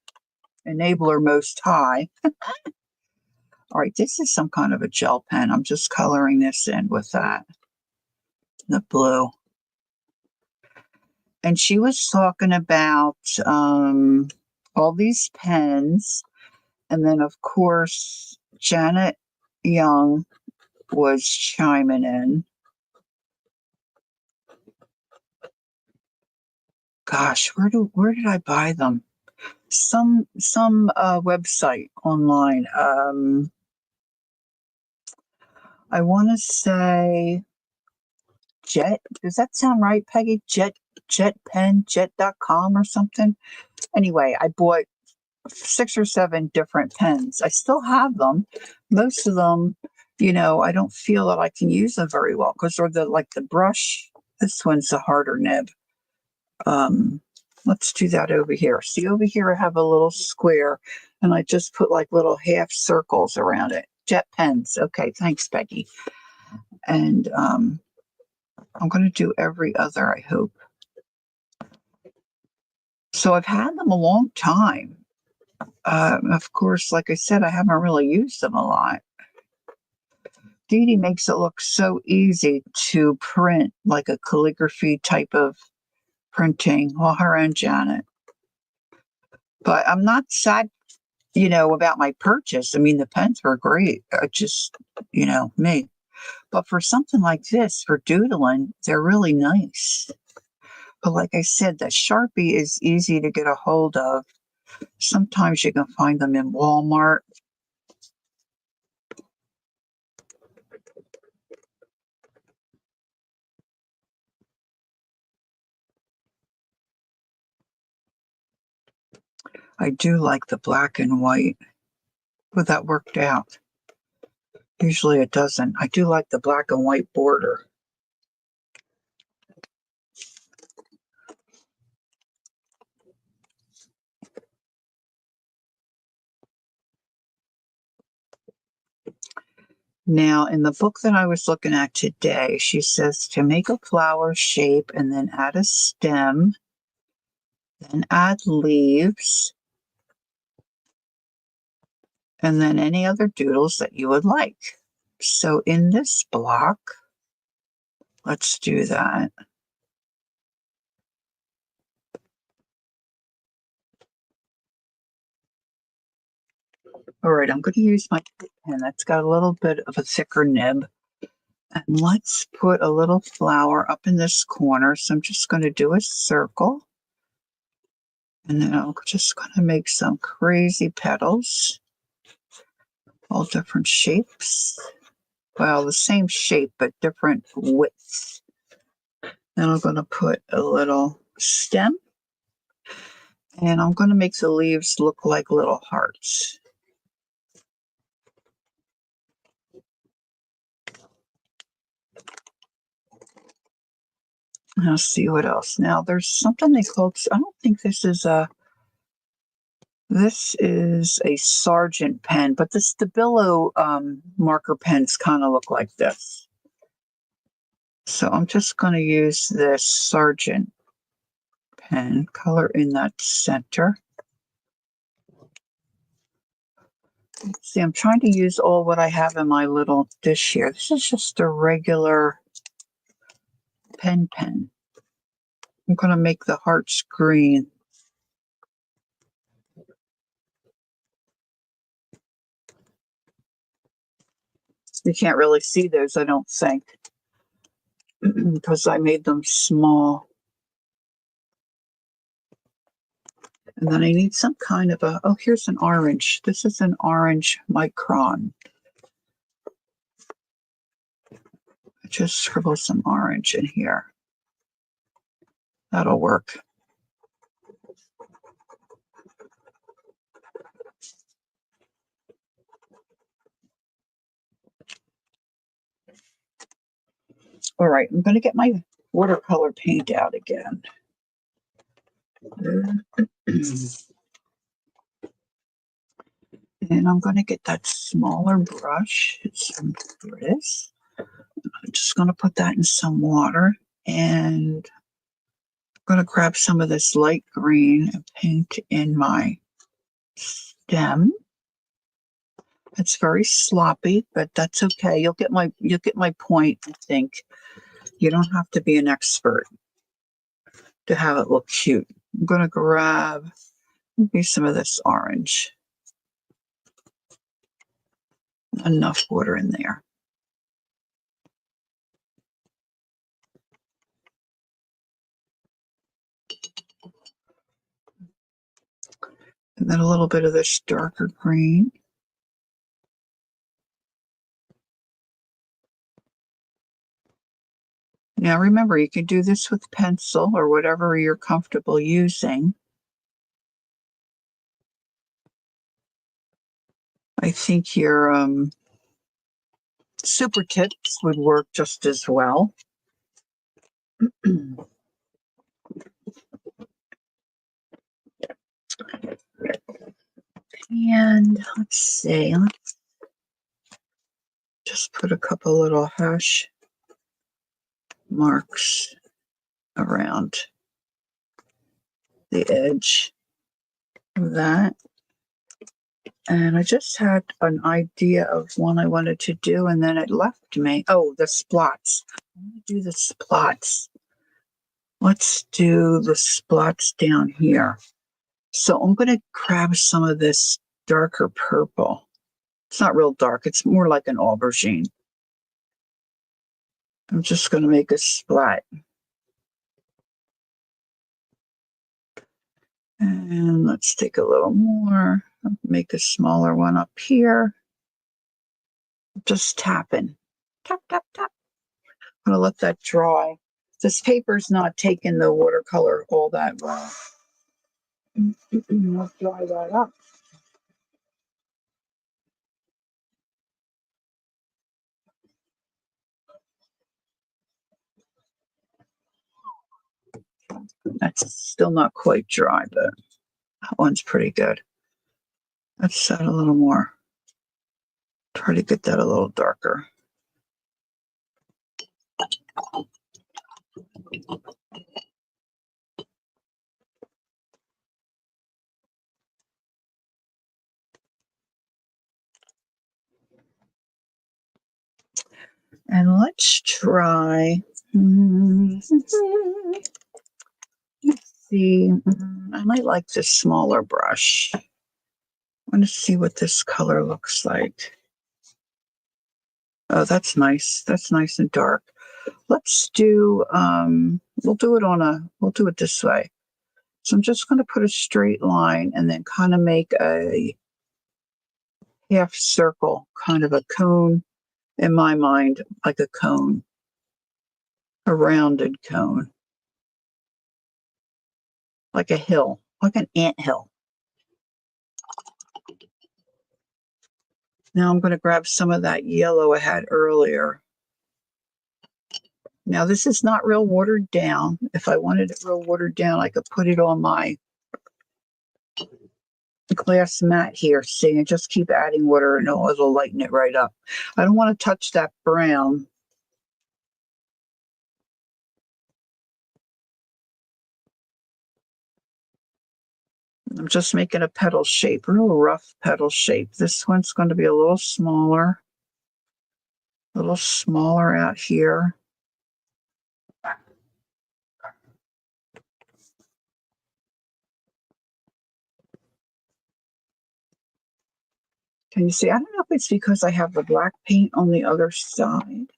enabler most high. All right, this is some kind of a gel pen. I'm just coloring this in with that, the blue. And she was talking about all these pens. And then, of course, Janet Young was chiming in. Gosh, where did I buy them? Some website online. I want to say Jet. Does that sound right, Peggy? Jet.com or something. Anyway, I bought 6 or 7 different pens. I still have them. Most of them, I don't feel that I can use them very well because they're the brush. This one's a harder nib. Let's do that over here. See, over here I have a little square, and I just put like little half circles around it. Jet pens. Okay, thanks, Becky. And I'm going to do every other, I hope. So I've had them a long time. Of course, like I said, I haven't really used them a lot. Dee Dee makes it look so easy to print, like a calligraphy type of printing. Well, her and Janet. But I'm not sad, about my purchase. I mean, the pens were great. Just, me. But for something like this, for doodling, they're really nice. But like I said, the Sharpie is easy to get a hold of. Sometimes you can find them in Walmart. I do like the black and white, but that worked out. Usually it doesn't. I do like the black and white border. Now, in the book that I was looking at today, she says to make a flower shape and then add a stem, then add leaves, and then any other doodles that you would like. So in this block, let's do that. All right, I'm going to use my pen. That's got a little bit of a thicker nib. And let's put a little flower up in this corner. So I'm just going to do a circle. And then I'm just going to make some crazy petals. All different shapes. Well, the same shape, but different widths. Then I'm going to put a little stem. And I'm going to make the leaves look like little hearts. Let's see what else. Now, there's something they call, I don't think this is a Sargent pen, but the Stabilo marker pens kind of look like this. So I'm just going to use this Sargent pen, color in that center. See, I'm trying to use all what I have in my little dish here. This is just a regular pen. I'm going to make the hearts green. You can't really see those, I don't think, because I made them small. And then I need some kind of a, oh, here's an orange. This is an orange micron. I just scribble some orange in here. That'll work. All right, I'm going to get my watercolor paint out again. And I'm going to get that smaller brush. Here it is. I'm just going to put that in some water. And I'm going to grab some of this light green and paint in my stem. It's very sloppy, but that's okay. You'll get my point, I think. You don't have to be an expert to have it look cute. I'm going to grab maybe some of this orange. Enough water in there. And then a little bit of this darker green. Now remember, you can do this with pencil or whatever you're comfortable using. I think your super tips would work just as well. And let's see, let's just put a couple little hash marks around the edge of that. And I just had an idea of one I wanted to do, and then it left me. Oh, the splots. I'm going to do the splots. Let's do the splots down here. So I'm going to grab some of this darker purple. It's not real dark. It's more like an aubergine. I'm just going to make a splat. And let's take a little more, make a smaller one up here. Just tapping. Tap, tap, tap. I'm going to let that dry. This paper's not taking the watercolor all that well. Let's dry that up. That's still not quite dry, but that one's pretty good. Let's set a little more. Try to get that a little darker. And let's try. Let's see. I might like this smaller brush. I want to see what this color looks like. Oh, that's nice. That's nice and dark. Let's do, we'll do it this way. So I'm just going to put a straight line and then kind of make a half circle, kind of a cone in my mind, like a cone, a rounded cone, like a hill, like an ant hill. Now I'm going to grab some of that yellow I had earlier. Now this is not real watered down. If I wanted it real watered down, I could put it on my glass mat here, see, and just keep adding water and it'll lighten it right up. I don't want to touch that brown. I'm just making a petal shape, real rough petal shape. This one's going to be a little smaller out here. Can you see? I don't know if it's because I have the black paint on the other side.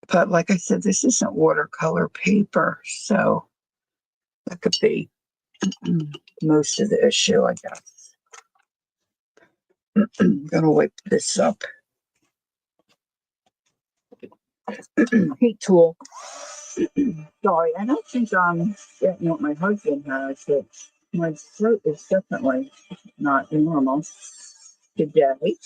But like I said, this isn't watercolor paper, so that could be most of the issue, I guess. I'm going to wipe this up. Heat tool. Sorry, I don't think I'm getting what my husband has, but my throat is definitely not normal today.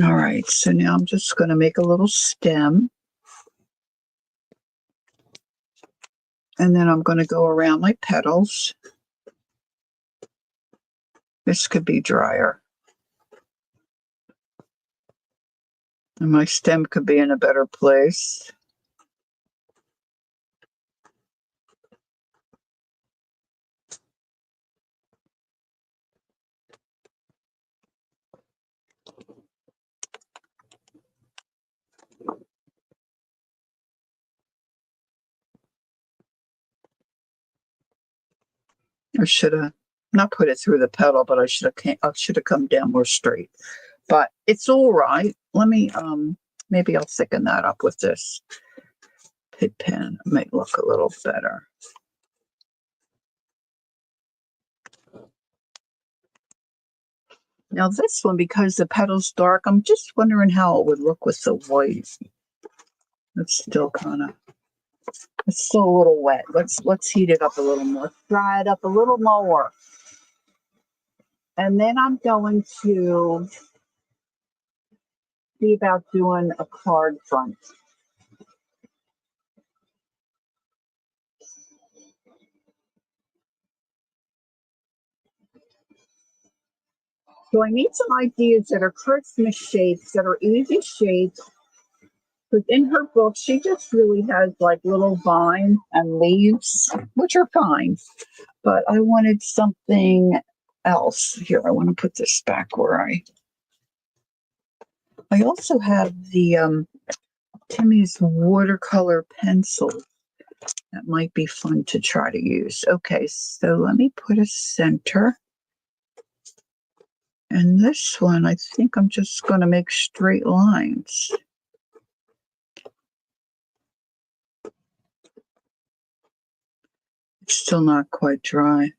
All right, so now I'm just going to make a little stem. And then I'm going to go around my petals. This could be drier. And my stem could be in a better place. I should have not put it through the petal, but I should have come down more straight. But it's all right. Let me maybe I'll thicken that up with this Pit pen. It might look a little better. Now this one, because the petal's dark, I'm just wondering how it would look with the white. It's still it's still a little wet. Let's heat it up a little more. Dry it up a little more. And then I'm going to see about doing a card front. So I need some ideas that are Christmas shapes, that are easy shapes. Because in her book, she just really has like little vines and leaves, which are fine. But I wanted something else. Here, I want to put this back where I also have the Timmy's watercolor pencils. That might be fun to try to use. Okay, so let me put a center. And this one, I think I'm just going to make straight lines. It's still not quite dry.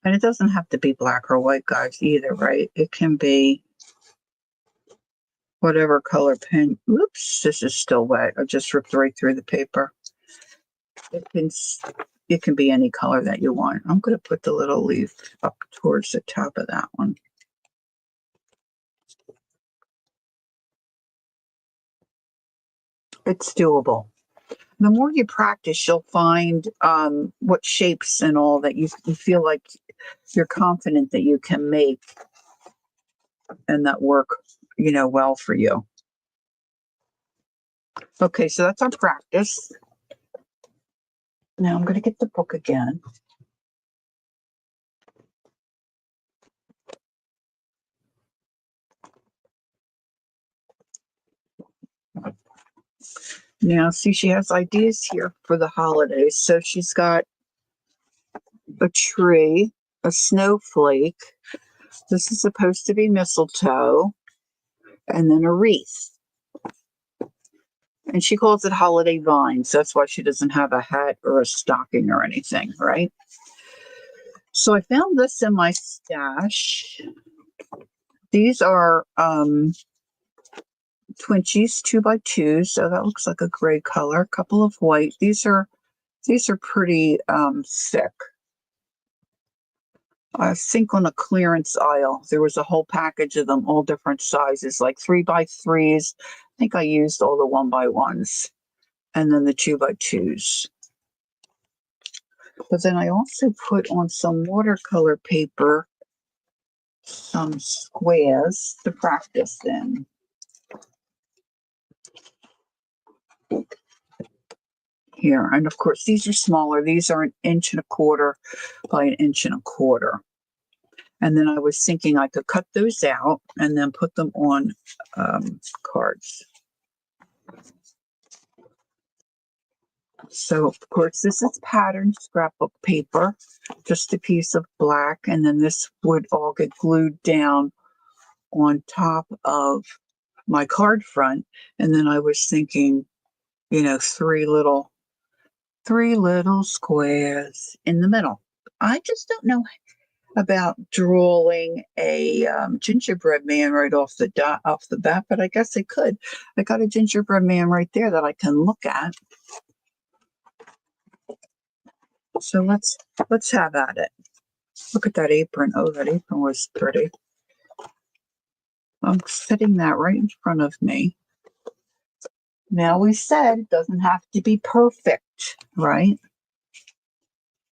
And it doesn't have to be black or white, guys, either, right? It can be whatever color pen. Oops, this is still wet. I just ripped right through the paper. It can be any color that you want. I'm going to put the little leaf up towards the top of that one. It's doable. The more you practice, you'll find what shapes and all that you feel like you're confident that you can make and that work, well for you. Okay, so that's our practice. Now I'm going to get the book again. Now, see, she has ideas here for the holidays. So she's got a tree, a snowflake. This is supposed to be mistletoe, and then a wreath. And she calls it holiday vines. That's why she doesn't have a hat or a stocking or anything, right? So I found this in my stash. These are Twinchies 2x2s. So that looks like a gray color. A couple of white. These are pretty thick. I think on a clearance aisle, there was a whole package of them, all different sizes, like 3x3s. I think I used all the 1x1s and then the 2x2s. But then I also put on some watercolor paper, some squares to practice in. Here, and of course, these are smaller. These are 1.25 inches by 1.25 inches. And then I was thinking I could cut those out and then put them on cards. So, of course, this is patterned scrapbook paper, just a piece of black, and then this would all get glued down on top of my card front. And then I was thinking, three little squares in the middle. I just don't know about drawing a gingerbread man right off the bat, but I guess I could. I got a gingerbread man right there that I can look at. So let's have at it. Look at that apron. Oh, that apron was pretty. I'm setting that right in front of me. Now we said it doesn't have to be perfect, right?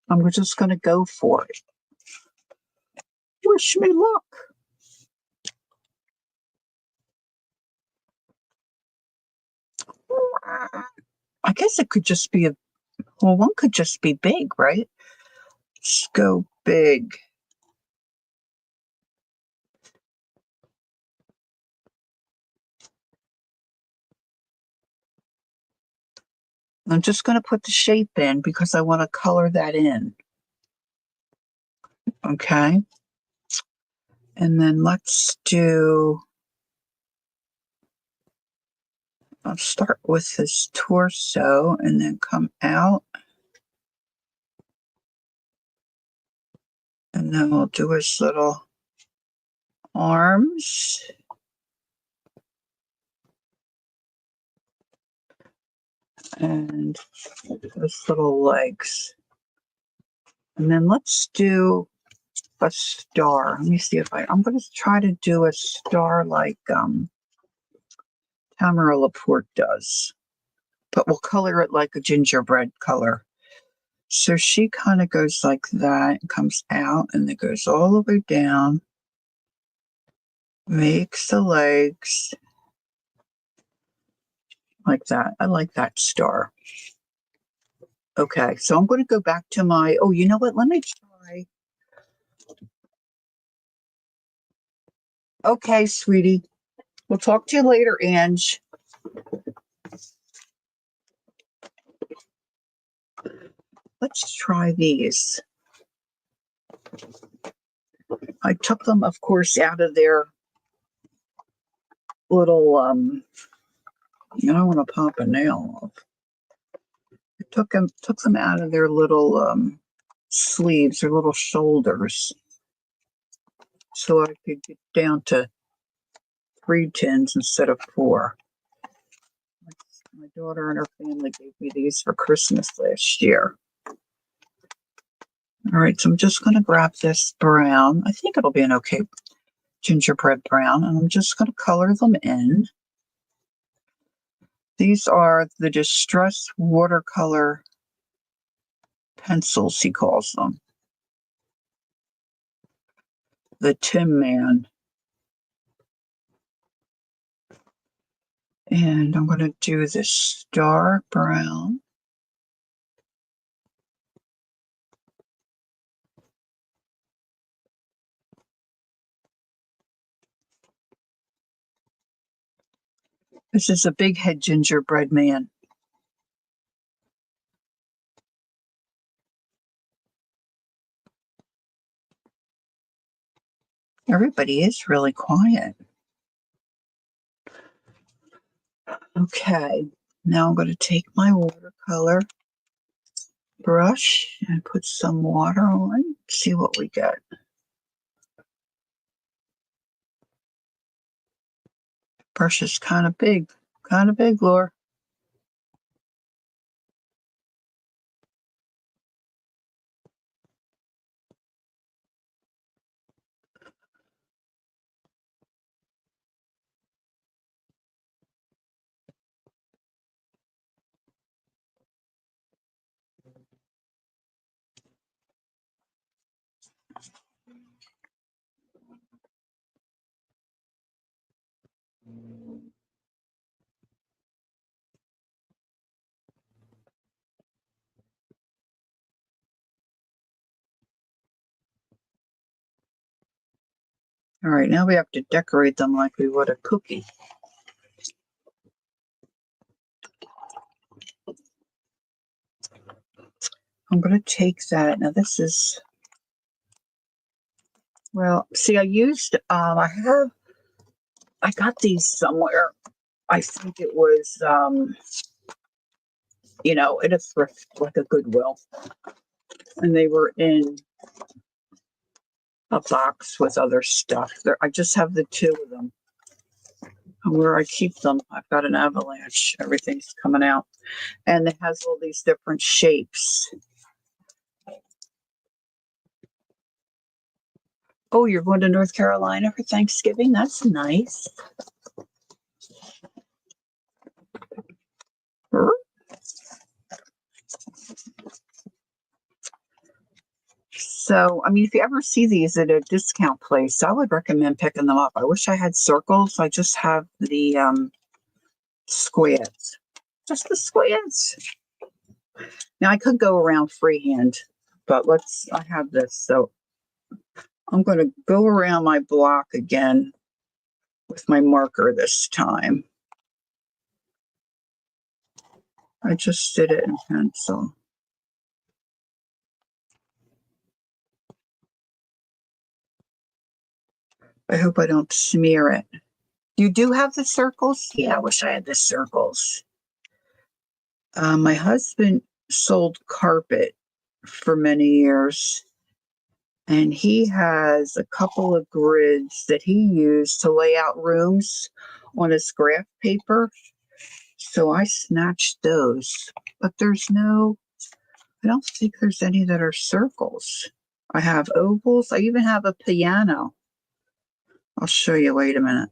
I'm just going to go for it. Wish me luck. I guess it could just be one could just be big, right? Let's go big. I'm just going to put the shape in because I want to color that in. Okay. And then I'll start with his torso and then come out. And then we'll do his little arms. And his little legs. And then let's do a star. Let me see if I'm going to try to do a star like Tamara Laporte does. but we'll color it like a gingerbread color. So she kind of goes like that, and comes out, and it goes all the way down, makes the legs like that. I like that star. Okay, so I'm going to go back to my, oh, you know what? Let me try. Okay, sweetie. We'll talk to you later, Ange. Let's try these. I took them, of course, out of their little, I don't want to pop a nail off. I took them out of their little sleeves, their little shoulders, so I could get down to 3 tins instead of 4. My daughter and her family gave me these for Christmas last year. All right, so I'm just going to grab this brown. I think it'll be an okay gingerbread brown, and I'm just going to color them in. These are the Distress Watercolor pencils, he calls them. The Tin Man. And I'm going to do this star brown. This is a big head gingerbread man. Everybody is really quiet. Okay, now I'm going to take my watercolor brush and put some water on, see what we get. Brush is kind of big, Laura. All right, now we have to decorate them like we would a cookie. I'm going to take that. Now this is, well, see, I got these somewhere. I think it was, at a thrift, like a Goodwill. And they were in a box with other stuff. I just have the 2 of them. And where I keep them, I've got an avalanche. Everything's coming out. And it has all these different shapes. Oh, you're going to North Carolina for Thanksgiving? That's nice. So, I mean, if you ever see these at a discount place, I would recommend picking them up. I wish I had circles. I just have the squares. Just the squares. Now, I could go around freehand, but I have this. So, I'm going to go around my block again with my marker this time. I just did it in pencil. I hope I don't smear it. You do have the circles? Yeah, I wish I had the circles. My husband sold carpet for many years, and he has a couple of grids that he used to lay out rooms on his graph paper. So I snatched those, but I don't think there's any that are circles. I have ovals. I even have a piano. I'll show you. Wait a minute.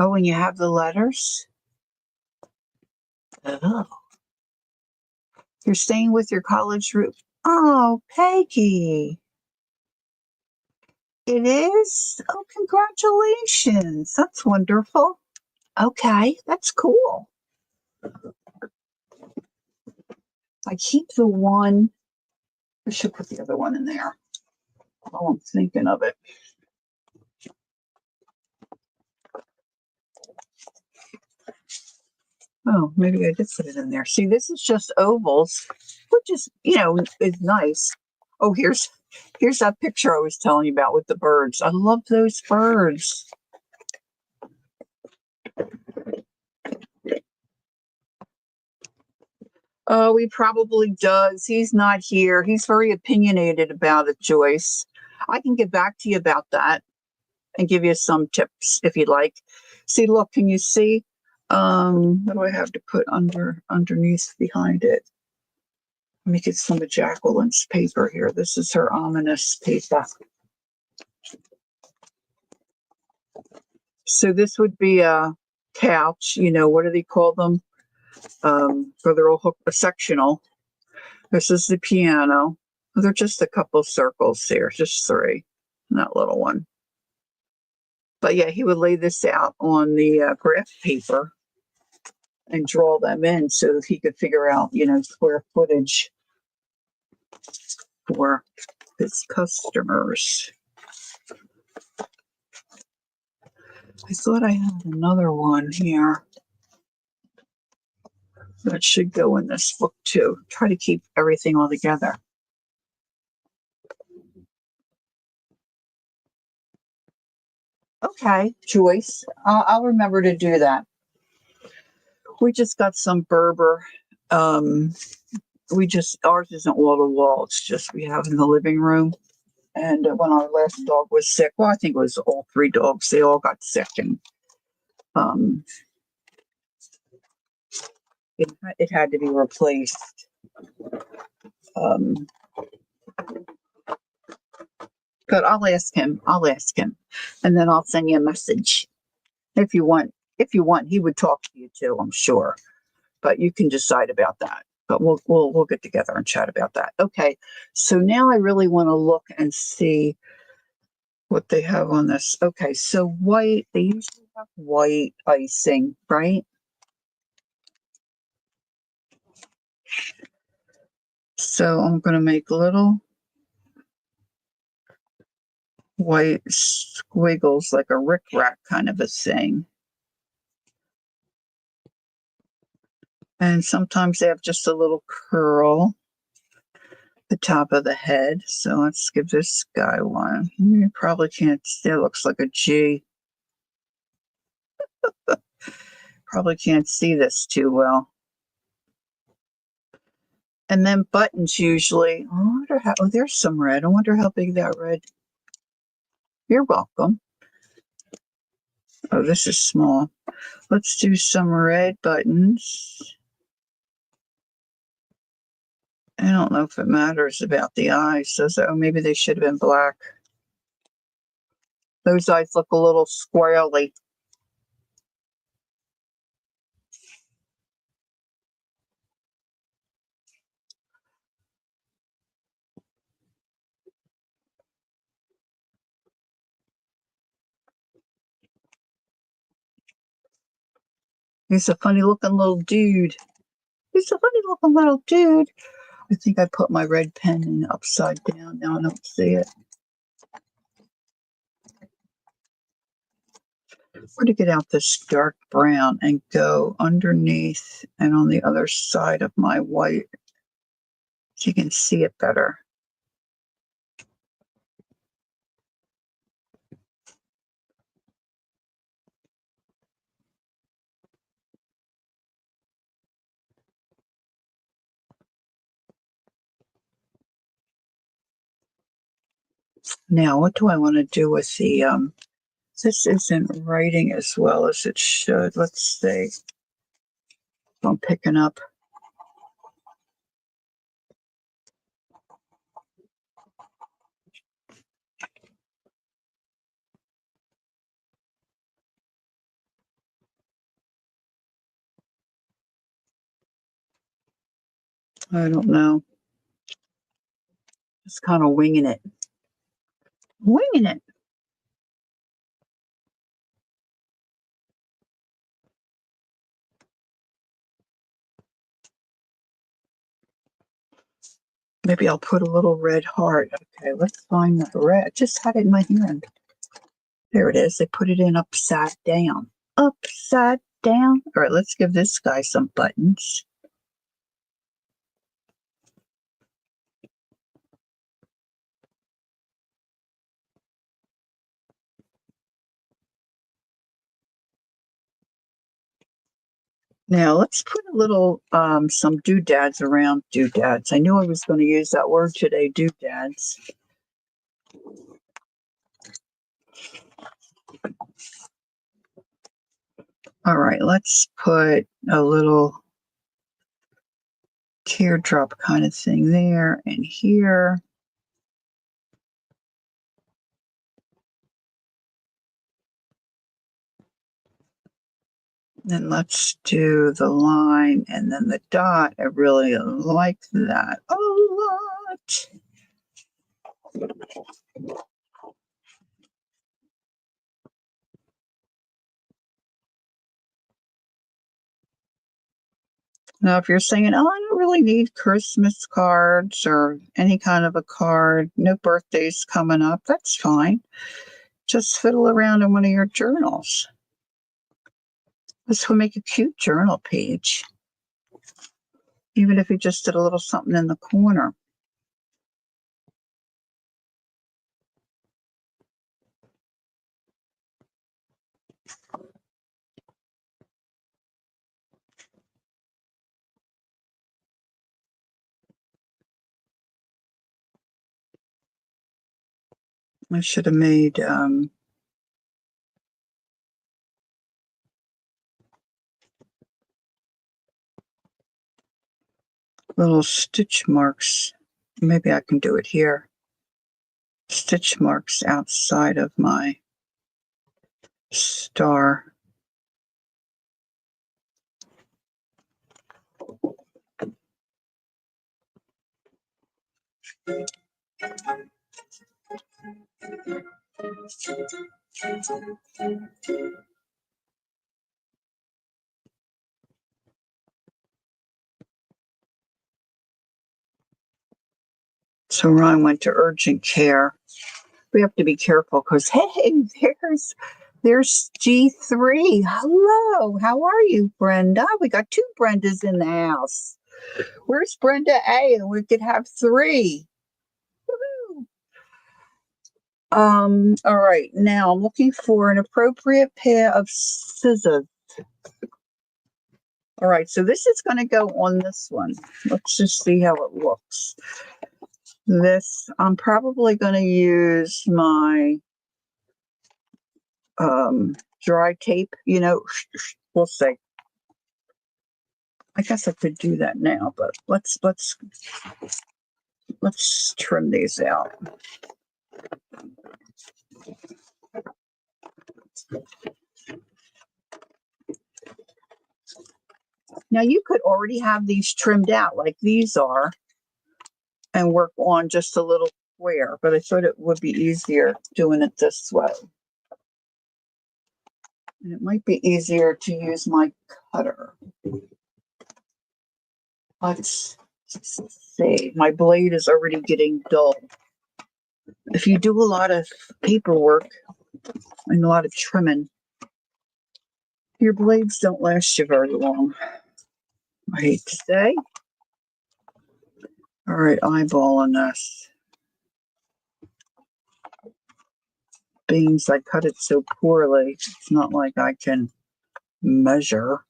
Oh, and you have the letters? Oh. You're staying with your college group. Oh, Peggy. It is? Oh, congratulations. That's wonderful. Okay, that's cool. I keep the one. I should put the other one in there. Oh, I'm thinking of it. Oh, maybe I did put it in there. See, this is just ovals, which is, is nice. Oh, here's that picture I was telling you about with the birds. I love those birds. Oh, he probably does. He's not here. He's very opinionated about it, Joyce. I can get back to you about that and give you some tips if you'd like. See, look, can you see? What do I have to put underneath behind it? Let me get some of Jacqueline's paper here. This is her ominous paper. So this would be a couch, what do they call them? So they're all a sectional. This is the piano. They're just a couple circles here, just three, that little one. But yeah, he would lay this out on the graph paper and draw them in so that he could figure out, square footage for his customers. I thought I had another one here that should go in this book too. Try to keep everything all together. Okay, Joyce, I'll remember to do that. We just got some Berber. Ours isn't wall to wall. It's just we have in the living room. And when our last dog was sick, well, I think it was all three dogs. They all got sick, and um, it had to be replaced. Um, but I'll ask him. And then I'll send you a message if you want. If you want, he would talk to you too, I'm sure. But you can decide about that. But we'll get together and chat about that. Okay. So now I really want to look and see what they have on this. Okay. So white. They usually have white icing, right? So I'm going to make little white squiggles like a rickrack kind of a thing. And sometimes they have just a little curl at the top of the head. So let's give this guy one. You probably can't see. It looks like a G. Probably can't see this too well. And then buttons usually. I wonder how. Oh, there's some red. I wonder how big that red. You're welcome. Oh, this is small. Let's do some red buttons. I don't know if it matters about the eyes. Oh, maybe they should have been black. Those eyes look a little squirrely. He's a funny looking little dude. I think I put my red pen in upside down. Now I don't see it. I'm going to get out this dark brown and go underneath and on the other side of my white so you can see it better. Now, what do I want to do with the, this isn't writing as well as it should. Let's see. I'm picking up. I don't know. Just kind of winging it. Winging it. Maybe I'll put a little red heart. Okay, let's find the red. I just had it in my hand. There it is. They put it in upside down. Upside down. All right, let's give this guy some buttons. Now let's put a little, some doodads around doodads. I knew I was going to use that word today, doodads. All right, let's put a little teardrop kind of thing there and here. Then let's do the line and then the dot. I really like that a lot. Now, if you're saying, oh, I don't really need Christmas cards or any kind of a card, no birthdays coming up, that's fine. Just fiddle around in one of your journals. This will make a cute journal page, even if you just did a little something in the corner. I should have made little stitch marks. Maybe I can do it here. Stitch marks outside of my star. So Ron went to urgent care. We have to be careful because, hey, there's G3. Hello, how are you, Brenda? We got two Brendas in the house. Where's Brenda A? And we could have three. Woo-hoo. All right, now I'm looking for an appropriate pair of scissors. All right, so this is going to go on this one. Let's just see how it looks. This, I'm probably going to use my dry tape, we'll see. I guess I could do that now, but let's trim these out. Now you could already have these trimmed out like these are and work on just a little square, but I thought it would be easier doing it this way. And it might be easier to use my cutter. Let's see. My blade is already getting dull. If you do a lot of paperwork and a lot of trimming, your blades don't last you very long. I hate to say. All right, eyeballing this. Beans, I cut it so poorly, it's not like I can measure.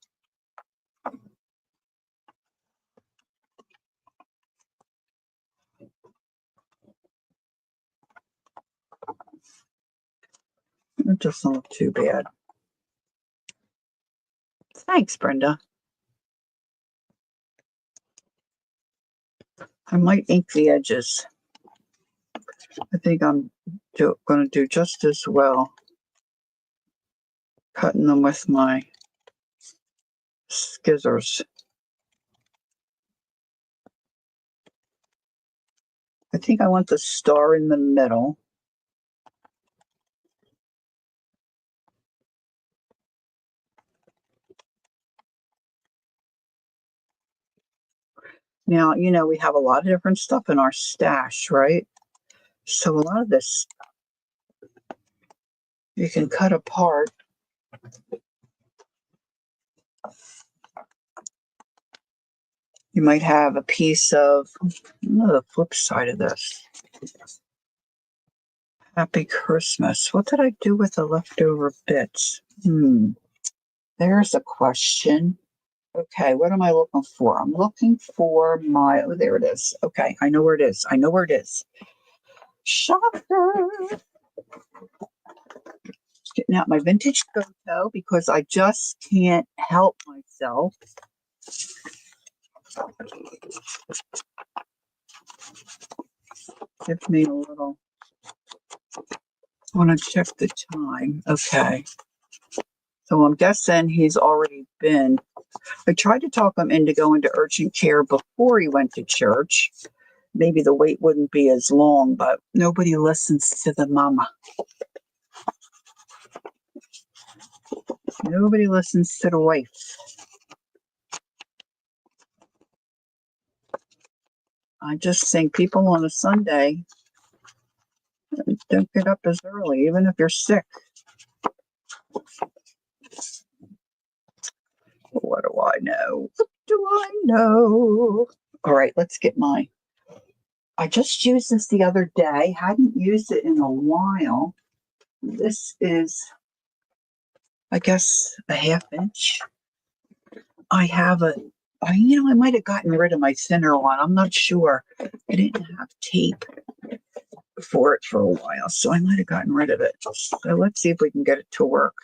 It doesn't look too bad. Thanks, Brenda. I might ink the edges. I think I'm going to do just as well cutting them with my scissors. I think I want the star in the middle. Now, we have a lot of different stuff in our stash, right? So a lot of this you can cut apart. You might have a piece of the flip side of this. Happy Christmas. What did I do with the leftover bits? There's a question. Okay, what am I looking for? I'm looking for my, oh, there it is. Okay, I know where it is. I know where it is. Shocker. Getting out my vintage photo because I just can't help myself. Give me a little. I want to check the time. Okay. So I'm guessing he's already been. I tried to talk him into going to urgent care before he went to church. Maybe the wait wouldn't be as long, but nobody listens to the mama. Nobody listens to the wife. I just think people on a Sunday don't get up as early, even if you're sick. What do I know? What do I know? All right, let's get mine. I just used this the other day. Hadn't used it in a while. This is, I guess, a 1/2 inch. I have I might have gotten rid of my thinner one. I'm not sure. I didn't have tape for it for a while, so I might have gotten rid of it. So let's see if we can get it to work.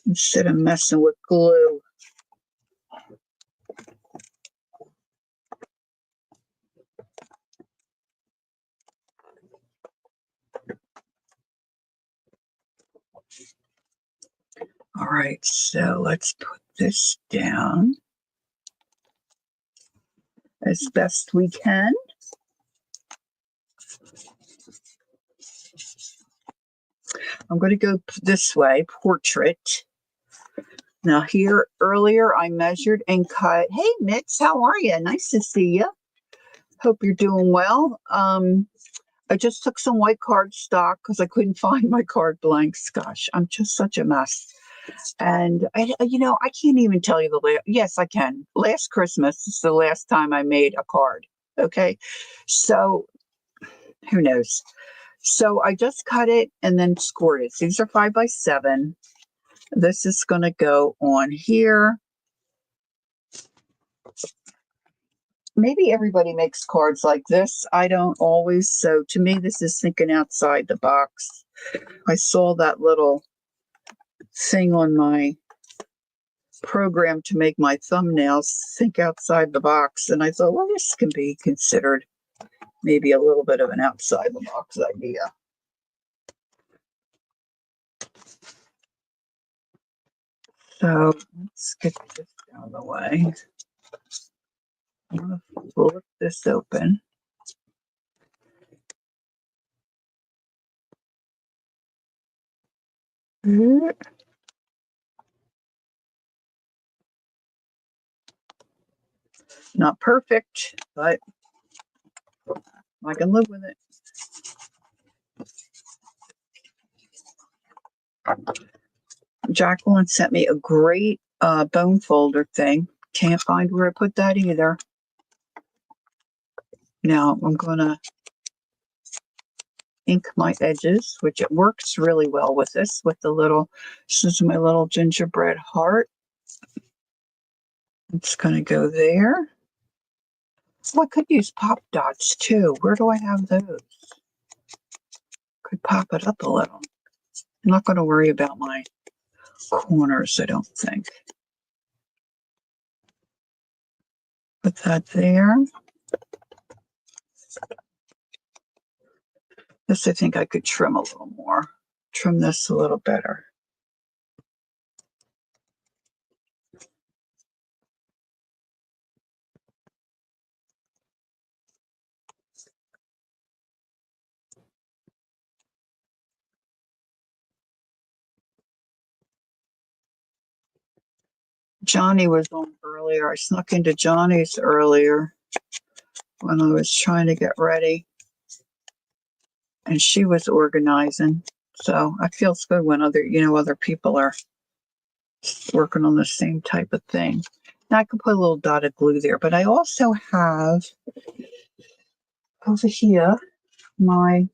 Instead of messing with glue. All right, so let's put this down as best we can. I'm going to go this way, portrait. Now here, earlier I measured and cut. Hey, Mitch, how are you? Nice to see you. Hope you're doing well. I just took some white cardstock because I couldn't find my card blanks. Gosh, I'm just such a mess. And I can't even tell you the last. Yes, I can. Last Christmas is the last time I made a card. Okay, so who knows? So I just cut it and then scored it. These are 5x7. This is going to go on here. Maybe everybody makes cards like this. I don't always. So to me, this is thinking outside the box. I saw that little thing on my program to make my thumbnails think outside the box. And I thought, well, this can be considered maybe a little bit of an outside the box idea. So let's get this out of the way. I'm going to flip this open. Not perfect, but I can live with it. Jacqueline sent me a great bone folder thing. Can't find where I put that either. Now I'm going to ink my edges, which it works really well with this, with the little, this is my little gingerbread heart. It's going to go there. Well, I could use pop dots too. Where do I have those? Could pop it up a little. I'm not going to worry about my corners, I don't think. Put that there. This I think I could trim a little more. Trim this a little better. Johnny was on earlier. I snuck into Johnny's earlier when I was trying to get ready, and she was organizing. So it feels good when other people are working on the same type of thing. Now I can put a little dot of glue there, but I also have over here my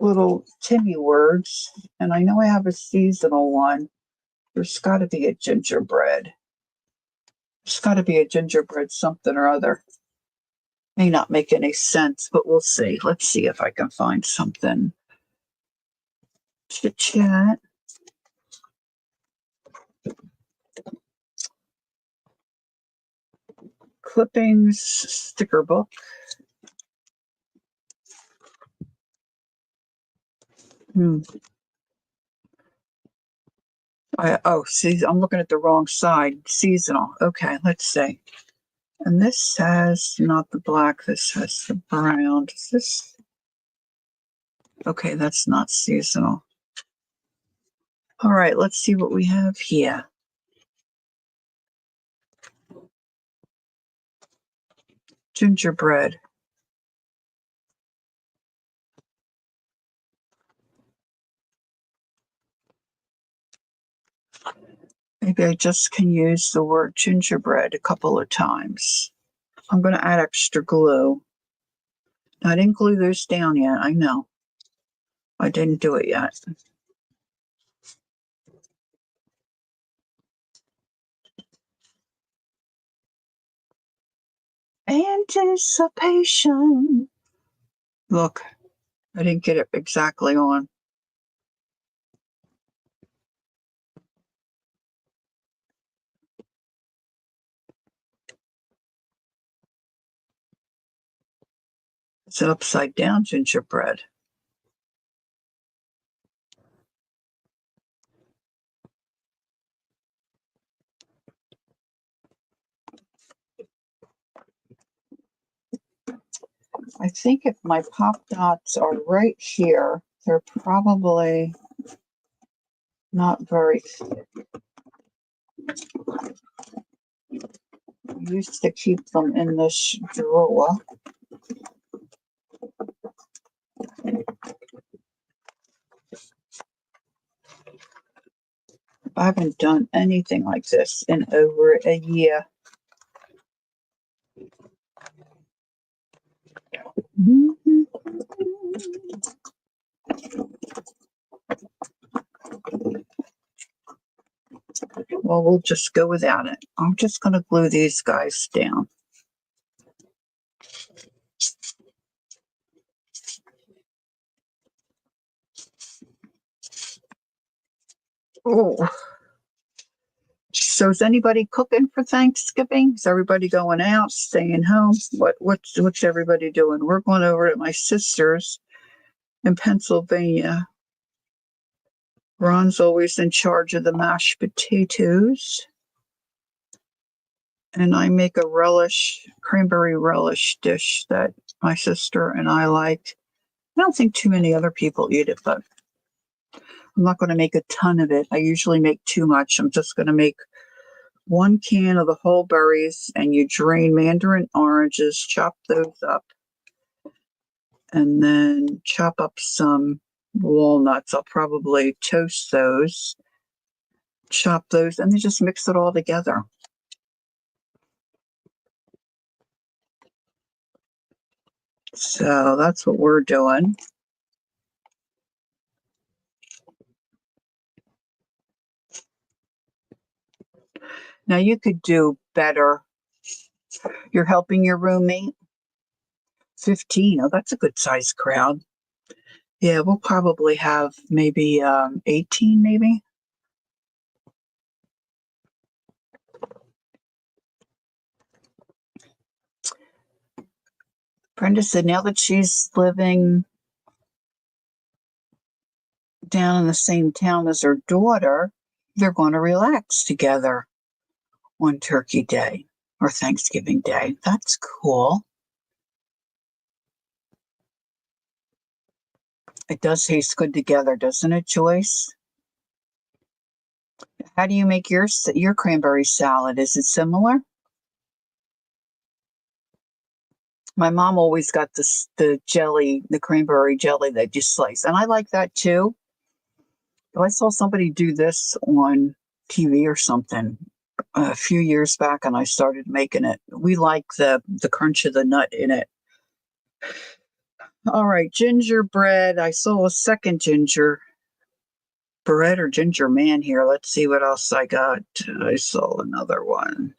little Timmy words, and I know I have a seasonal one. There's got to be a gingerbread. There's got to be a gingerbread something or other. May not make any sense, but we'll see. Let's see if I can find something. Chit chat. Clippings, sticker book. See, I'm looking at the wrong side. Seasonal. Okay, let's see. And this has not the black, this has the brown. Is this? Okay, that's not seasonal. All right, let's see what we have here. Gingerbread. Maybe I just can use the word gingerbread a couple of times. I'm going to add extra glue. I didn't glue those down yet, I know. I didn't do it yet. Anticipation. Look, I didn't get it exactly on. It's an upside down gingerbread. I think if my pop dots are right here, they're probably not very thick. I used to keep them in this drawer. I haven't done anything like this in over a year. Well, we'll just go without it. I'm just going to glue these guys down. Oh. So is anybody cooking for Thanksgiving? Is everybody going out, staying home? What's everybody doing? We're going over to my sister's in Pennsylvania. Ron's always in charge of the mashed potatoes. And I make a cranberry relish dish that my sister and I like. I don't think too many other people eat it, but I'm not going to make a ton of it. I usually make too much. I'm just going to make 1 can of the whole berries, and you drain mandarin oranges, chop those up, and then chop up some walnuts. I'll probably toast those, chop those, and then just mix it all together. So that's what we're doing. Now you could do better. You're helping your roommate. 15. Oh, that's a good sized crowd. Yeah, we'll probably have maybe 18, maybe. Brenda said now that she's living down in the same town as her daughter, they're going to relax together on Turkey Day or Thanksgiving Day. That's cool. It does taste good together, doesn't it, Joyce? How do you make your cranberry salad? Is it similar? My mom always got the jelly, the cranberry jelly that you slice, and I like that too. But I saw somebody do this on TV or something a few years back, and I started making it. We like the crunch of the nut in it. All right, gingerbread. I saw a second gingerbread or ginger man here. Let's see what else I got. I saw another one.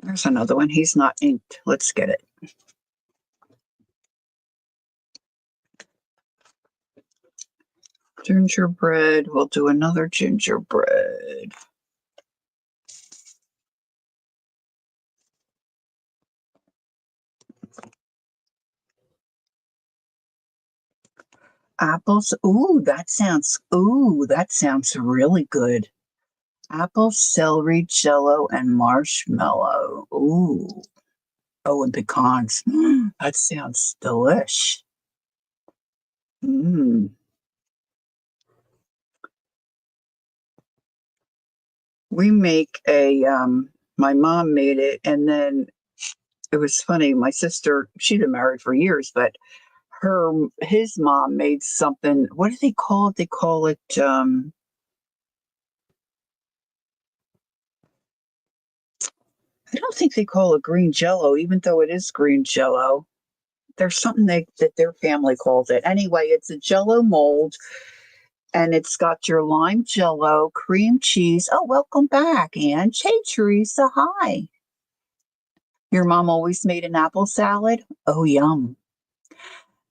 There's another one. He's not inked. Let's get it. Gingerbread. We'll do another gingerbread. Apples. Ooh, that sounds really good. Apple, celery, jello, and marshmallow. Ooh. Oh, and pecans. That sounds delish. Mm. We make my mom made it, and then it was funny. My sister, she'd been married for years, but his mom made something. What do they call it? They call it, I don't think they call it green jello, even though it is green jello. There's something that their family calls it. Anyway, it's a jello mold, and it's got your lime jello, cream cheese. Oh, welcome back, Anne. Hey, Teresa, hi. Your mom always made an apple salad? Oh, yum.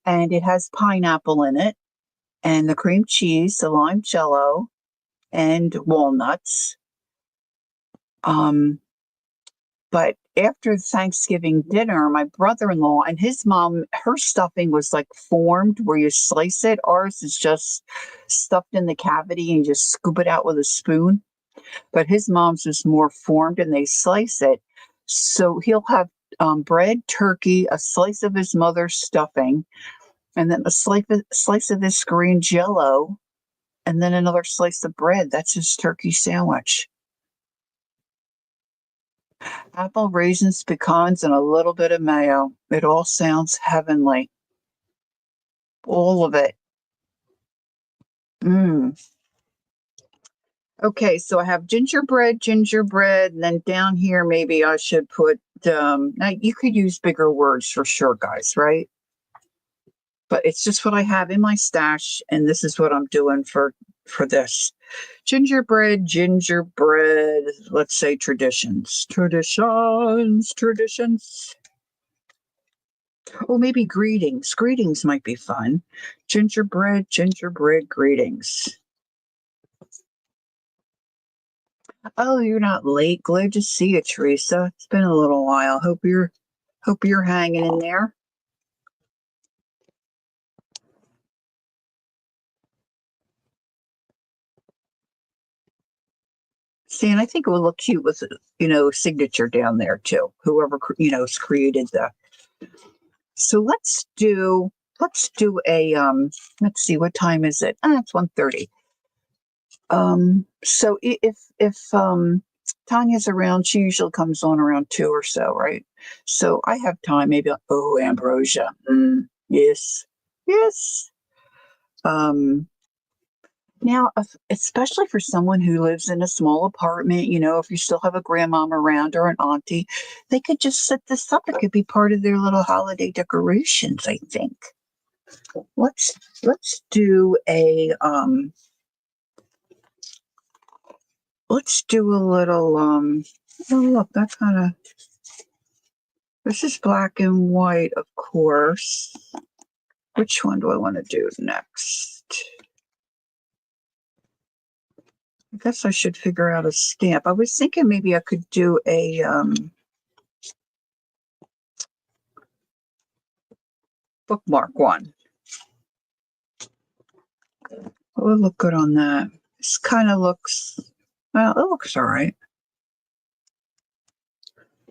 And it has pineapple in it, and the cream cheese, the lime jello, and walnuts. But after Thanksgiving dinner, my brother-in-law and his mom, her stuffing was like formed where you slice it. Ours is just stuffed in the cavity and you just scoop it out with a spoon. But his mom's is more formed and they slice it. So he'll have bread, turkey, a slice of his mother's stuffing, and then a slice of this green jello, and then another slice of bread. That's his turkey sandwich. Apple, raisins, pecans, and a little bit of mayo. It all sounds heavenly. All of it. Mm. Okay, so I have gingerbread, and then down here maybe I should put, now you could use bigger words for sure, guys, right? But it's just what I have in my stash, and this is what I'm doing for this. Gingerbread, let's say traditions. Traditions. Oh, maybe greetings. Greetings might be fun. Gingerbread, greetings. Oh, you're not late. Glad to see you, Teresa. It's been a little while. Hope you're hanging in there. See, and I think it would look cute with, signature down there too. Whoever, has created the. So let's do a, let's see, what time is it? It's 1:30. So if Tanya's around, she usually comes on around 2 or so, right? So I have time, maybe, oh, ambrosia. Yes. Yes. Now, especially for someone who lives in a small apartment, if you still have a grandmom around or an auntie, they could just set this up. It could be part of their little holiday decorations, I think. Let's do a let's do a little oh, look, that kind of, this is black and white, of course. Which one do I want to do next? I guess I should figure out a stamp. I was thinking maybe I could do a bookmark one. It would look good on that. This kind of looks, well, it looks all right.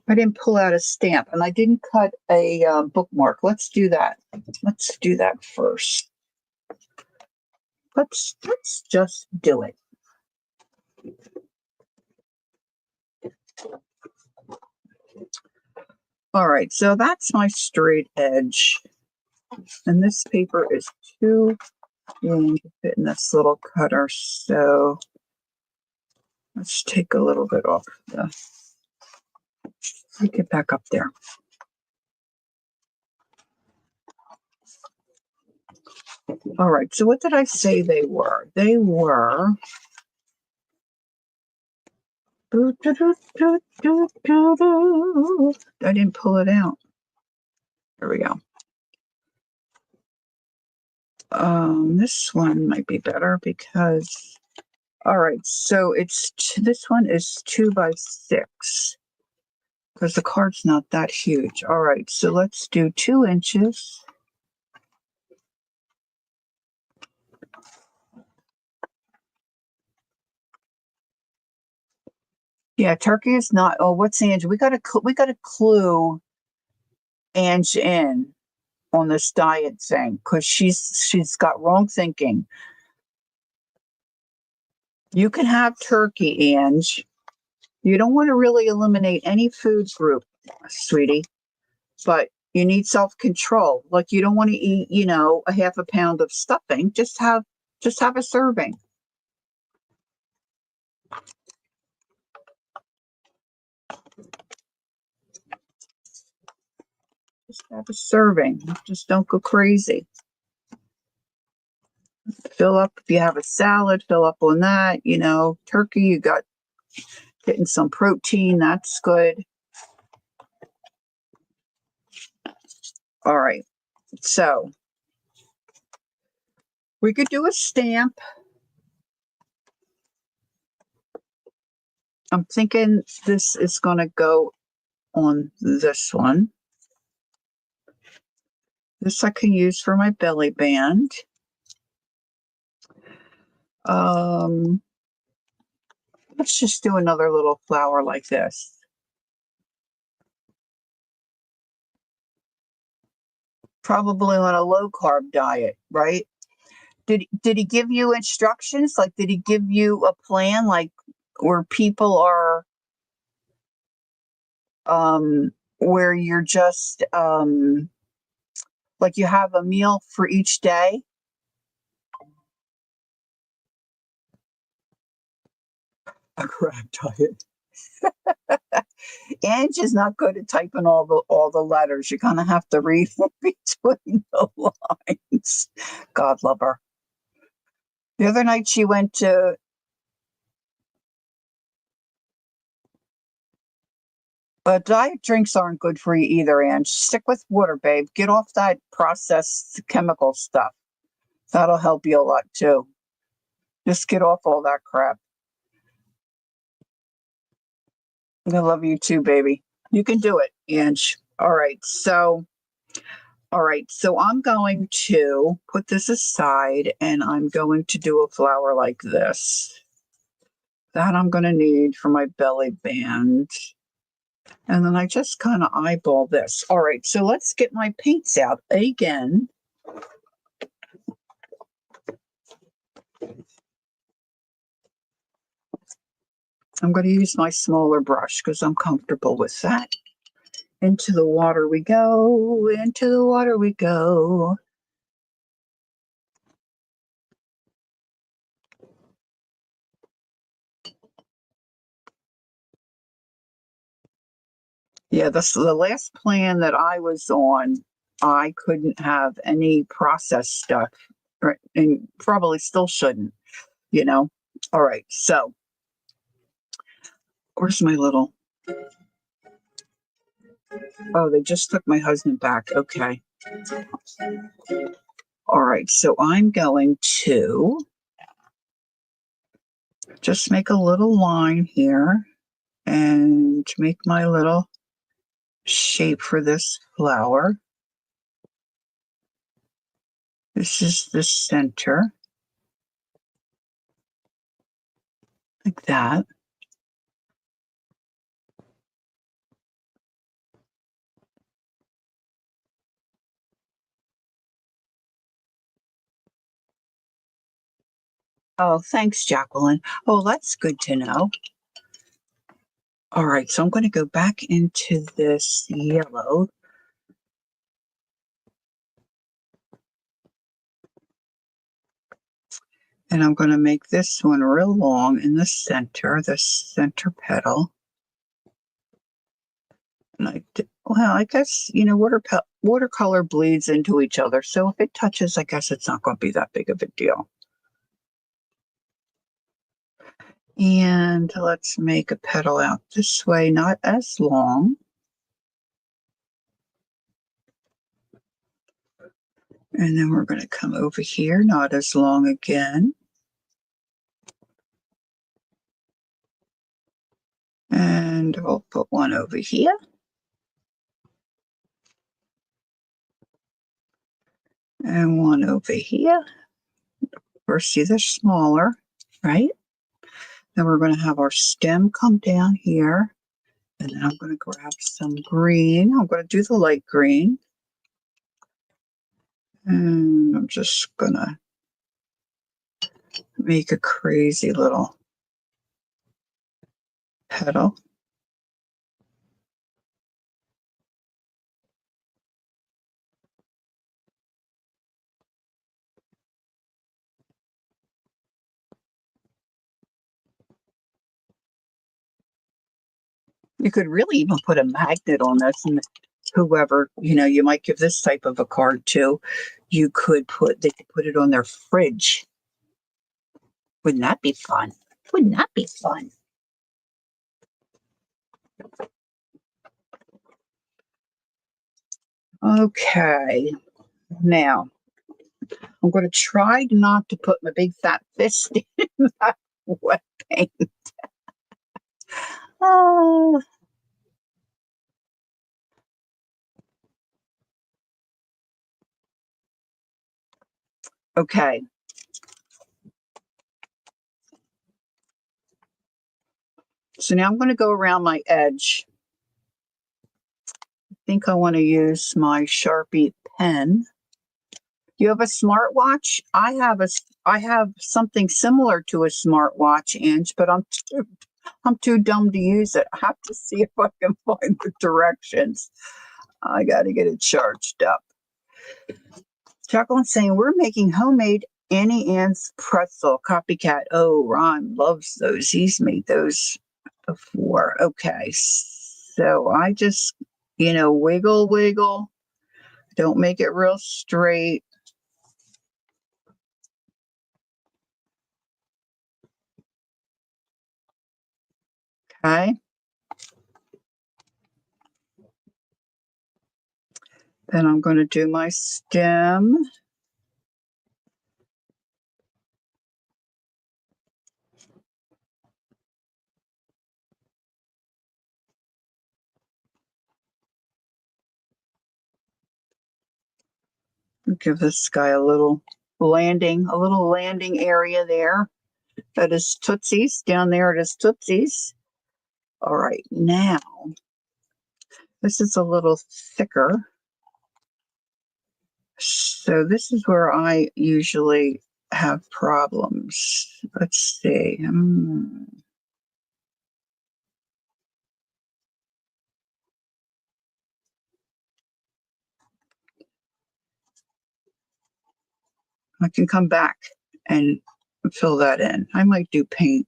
I didn't pull out a stamp and I didn't cut a bookmark. Let's do that. Let's do that first. Let's just do it. All right, so that's my straight edge. And this paper is too long to fit in this little cutter. So let's take a little bit off the, get back up there. All right, so what did I say they were? They were, I didn't pull it out. There we go. This one might be better because, all right, so this one is 2 by 6 because the card's not that huge. All right, so let's do 2 inches. Yeah, turkey is not. Oh, what's Ange? We got to clue Ange in on this diet thing because she's got wrong thinking. You can have turkey, Ange. You don't want to really eliminate any food group, sweetie, but you need self-control. Like you don't want to eat, a half a pound of stuffing. Just have a serving. Just have a serving. Just don't go crazy. Fill up if you have a salad, fill up on that. Turkey, you got getting some protein. That's good. All right. So we could do a stamp. I'm thinking this is going to go on this one. This I can use for my belly band. Let's just do another little flower like this. Probably on a low carb diet, right? Did he give you instructions? Like, did he give you a plan, like where people are, where you're just, like you have a meal for each day? A crab diet. Ange is not good at typing all the letters. You're gonna have to read between the lines. God love her. The other night she went to diet drinks aren't good for you either, Ange. Stick with water, babe. Get off that processed chemical stuff. That'll help you a lot too. Just get off all that crap. I love you too, baby. You can do it, Ange. All right, so I'm going to put this aside and I'm going to do a flower like this. That I'm going to need for my belly band. And then I just kind of eyeball this. All right, so let's get my paints out again. I'm going to use my smaller brush because I'm comfortable with that. Into the water we go, into the water we go. Yeah, the last plan that I was on, I couldn't have any processed stuff, right? And probably still shouldn't, All right, so where's my little, oh, they just took my husband back. Okay. All right, so I'm going to just make a little line here and make my little shape for this flower. This is the center, like that. Oh, thanks, Jacqueline. Oh, that's good to know. All right, so I'm going to go back into this yellow. And I'm going to make this one real long in the center petal. And well, I guess, watercolor bleeds into each other. So if it touches, I guess it's not going to be that big of a deal. And let's make a petal out this way, not as long. And then we're going to come over here, not as long again. And we'll put one over here. And one over here. First, see, they're smaller, right? Then we're going to have our stem come down here. And then I'm going to grab some green. I'm going to do the light green. And I'm just going to make a crazy little petal. You could really even put a magnet on this, and whoever, you might give this type of a card to, they could put it on their fridge. Wouldn't that be fun? Wouldn't that be fun? Okay, now I'm going to try not to put my big fat fist in that wet paint. Oh. Okay. So now I'm going to go around my edge. I think I want to use my Sharpie pen. You have a smartwatch? I have something similar to a smartwatch, Ange, but I'm too dumb to use it. I have to see if I can find the directions. I got to get it charged up. Jacqueline's saying we're making homemade Annie Ann's pretzel copycat. Oh, Ron loves those. He's made those before. Okay, so I just, wiggle, wiggle. Don't make it real straight. Okay. Then I'm going to do my stem. Give this guy a little landing area there. That is Tootsie's. Down there it is Tootsie's. All right, now this is a little thicker. So this is where I usually have problems. Let's see. I can come back and fill that in. I might do paint.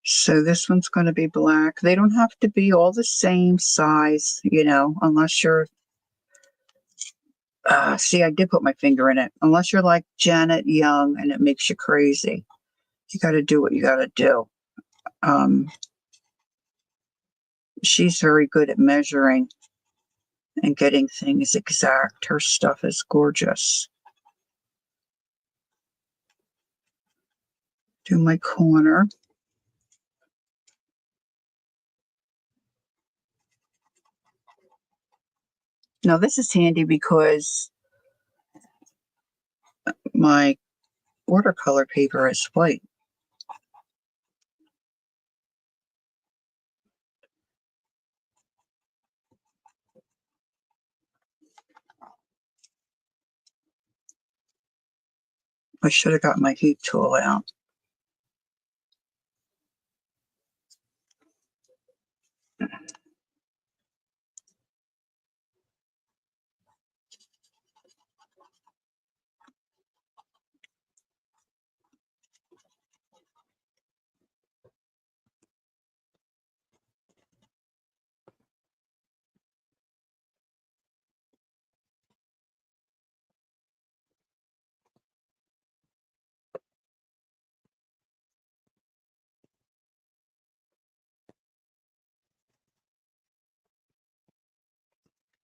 So this one's going to be black. They don't have to be all the same size, unless you're, see, I did put my finger in it. Unless you're like Janet Young and it makes you crazy. You got to do what you got to do. She's very good at measuring and getting things exact. Her stuff is gorgeous. Do my corner. Now this is handy because my watercolor paper is white. I should have got my heat tool out.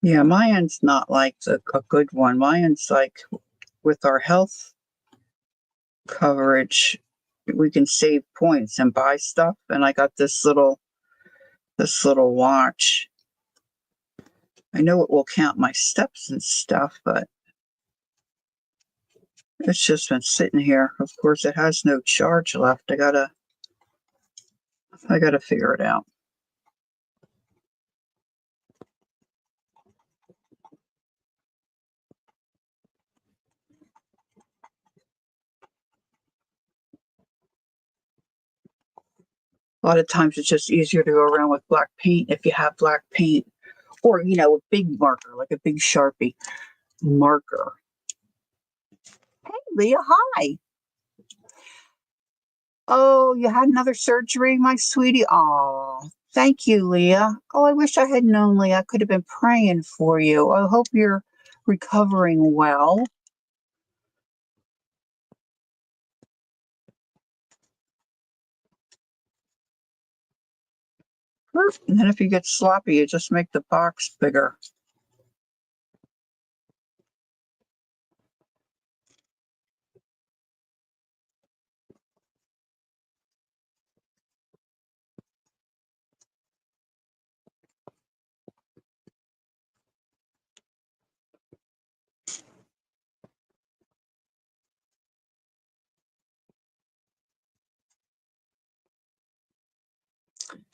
Yeah, mine's not like a good one. Mine's like with our health coverage, we can save points and buy stuff. And I got this little watch. I know it will count my steps and stuff, but it's just been sitting here. Of course, it has no charge left. I gotta figure it out. A lot of times it's just easier to go around with black paint if you have black paint, or a big marker, like a big Sharpie marker. Hey, Leah, hi. Oh, you had another surgery, my sweetie? Oh, thank you, Leah. Oh, I wish I had known, Leah. I could have been praying for you. I hope you're recovering well. And then if you get sloppy, you just make the box bigger.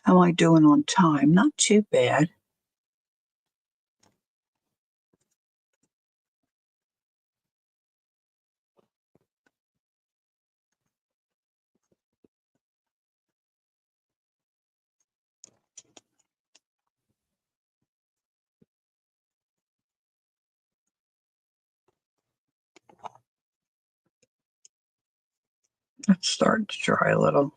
How am I doing on time? Not too bad. It's starting to dry a little.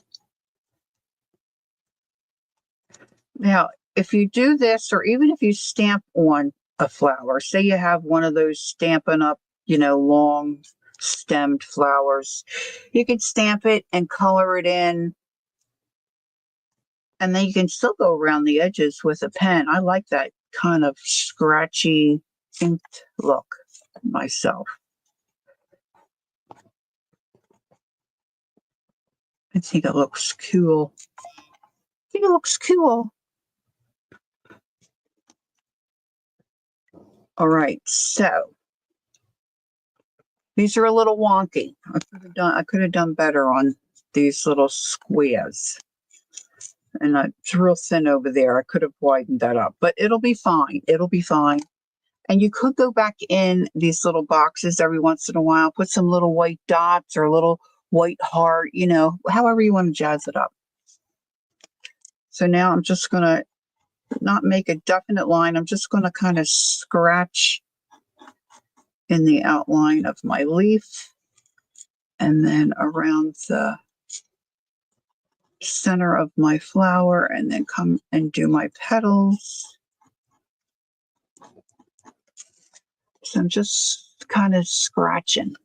Now, if you do this, or even if you stamp on a flower, say you have one of those Stampin' Up, long stemmed flowers, you can stamp it and color it in, and then you can still go around the edges with a pen. I like that kind of scratchy, inked look myself. I think it looks cool. I think it looks cool. All right, so these are a little wonky. I could have done better on these little squares. And it's real thin over there. I could have widened that up, but it'll be fine. It'll be fine. And you could go back in these little boxes every once in a while, put some little white dots or a little white heart, however you want to jazz it up. So now I'm just going to not make a definite line. I'm just going to kind of scratch in the outline of my leaf and then around the center of my flower, and then come and do my petals. So I'm just kind of scratching.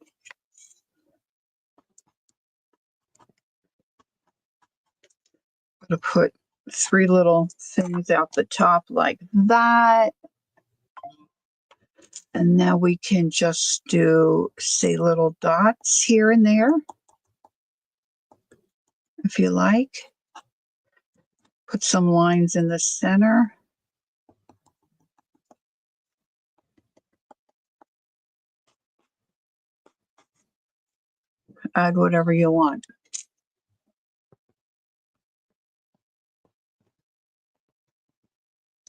I'm going to put 3 little things out the top like that. And now we can just do, say, little dots here and there, if you like. Put some lines in the center. Add whatever you want.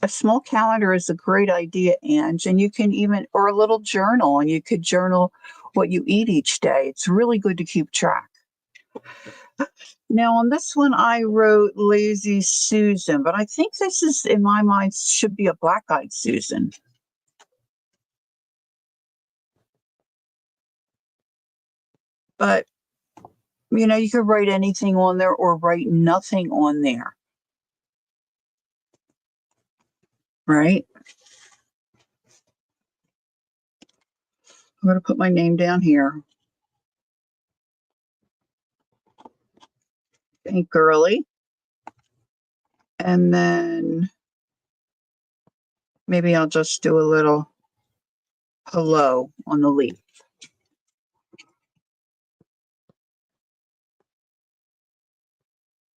A small calendar is a great idea, Ange, and you can even, or a little journal, and you could journal what you eat each day. It's really good to keep track. Now, on this one, I wrote Lazy Susan, but I think this is, in my mind, should be a Black-Eyed Susan. But, you know, you could write anything on there or write nothing on there. Right? I'm going to put my name down here. Pink Girly. And then maybe I'll just do a little hello on the leaf.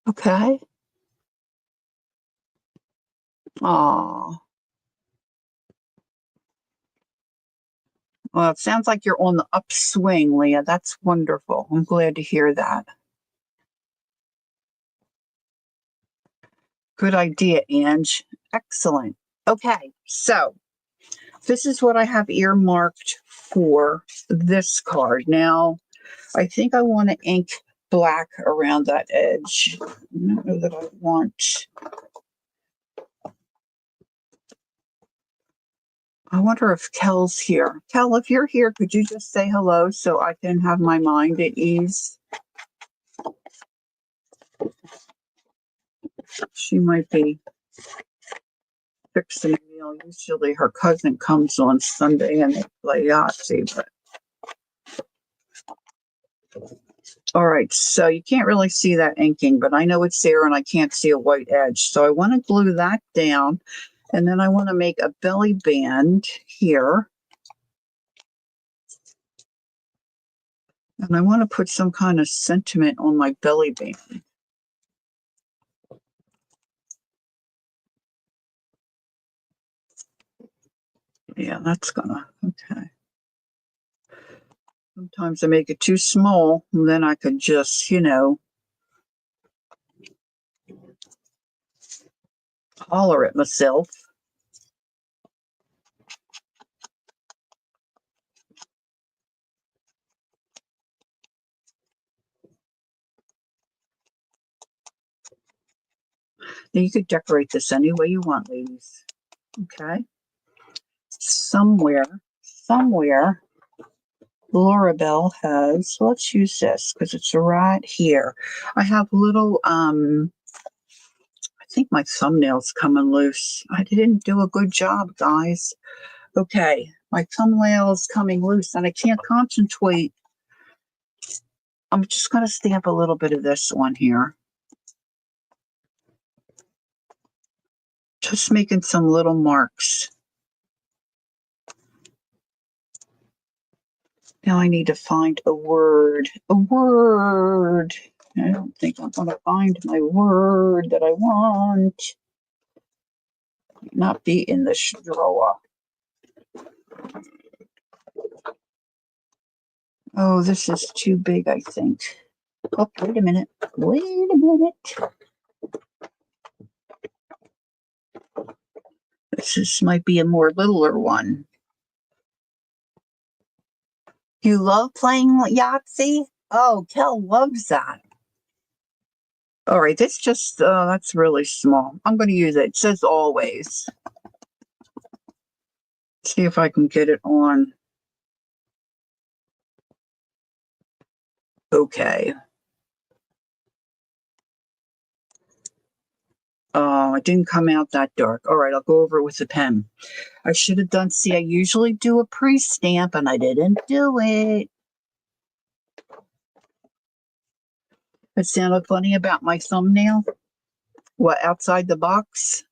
Okay. Aw. Well, it sounds like you're on the upswing, Leah. That's wonderful. I'm glad to hear that. Good idea, Ange. Excellent. Okay, so this is what I have earmarked for this card. Now, I think I want to ink black around that edge. I don't know that I want. I wonder if Kel's here. Kel, if you're here, could you just say hello so I can have my mind at ease? She might be fixing a meal. Usually her cousin comes on Sunday and they play Yahtzee, but all right, so you can't really see that inking, but I know it's there and I can't see a white edge. So I want to glue that down, and then I want to make a belly band here. And I want to put some kind of sentiment on my belly band. Yeah, that's gonna, okay. Sometimes I make it too small, and then I could just, you know, holler at myself. Now you could decorate this any way you want, ladies. Okay. Somewhere, Laura Bell has, let's use this because it's right here. I have little, I think my thumbnail's coming loose. I didn't do a good job, guys. Okay, my thumbnail's coming loose and I can't concentrate. I'm just going to stamp a little bit of this on here. Just making some little marks. Now I need to find a word. A word. I don't think I'm going to find my word that I want. Not be in this drawer. Oh, this is too big, I think. Oh, wait a minute. Wait a minute. This might be a more littler one. You love playing Yahtzee? Oh, Kel loves that. All right, that's just, that's really small. I'm going to use it. It says always. See if I can get it on. Okay. Oh, it didn't come out that dark. All right, I'll go over it with the pen. I should have done, see, I usually do a pre-stamp and I didn't do it. It sounded funny about my thumbnail. What, outside the box?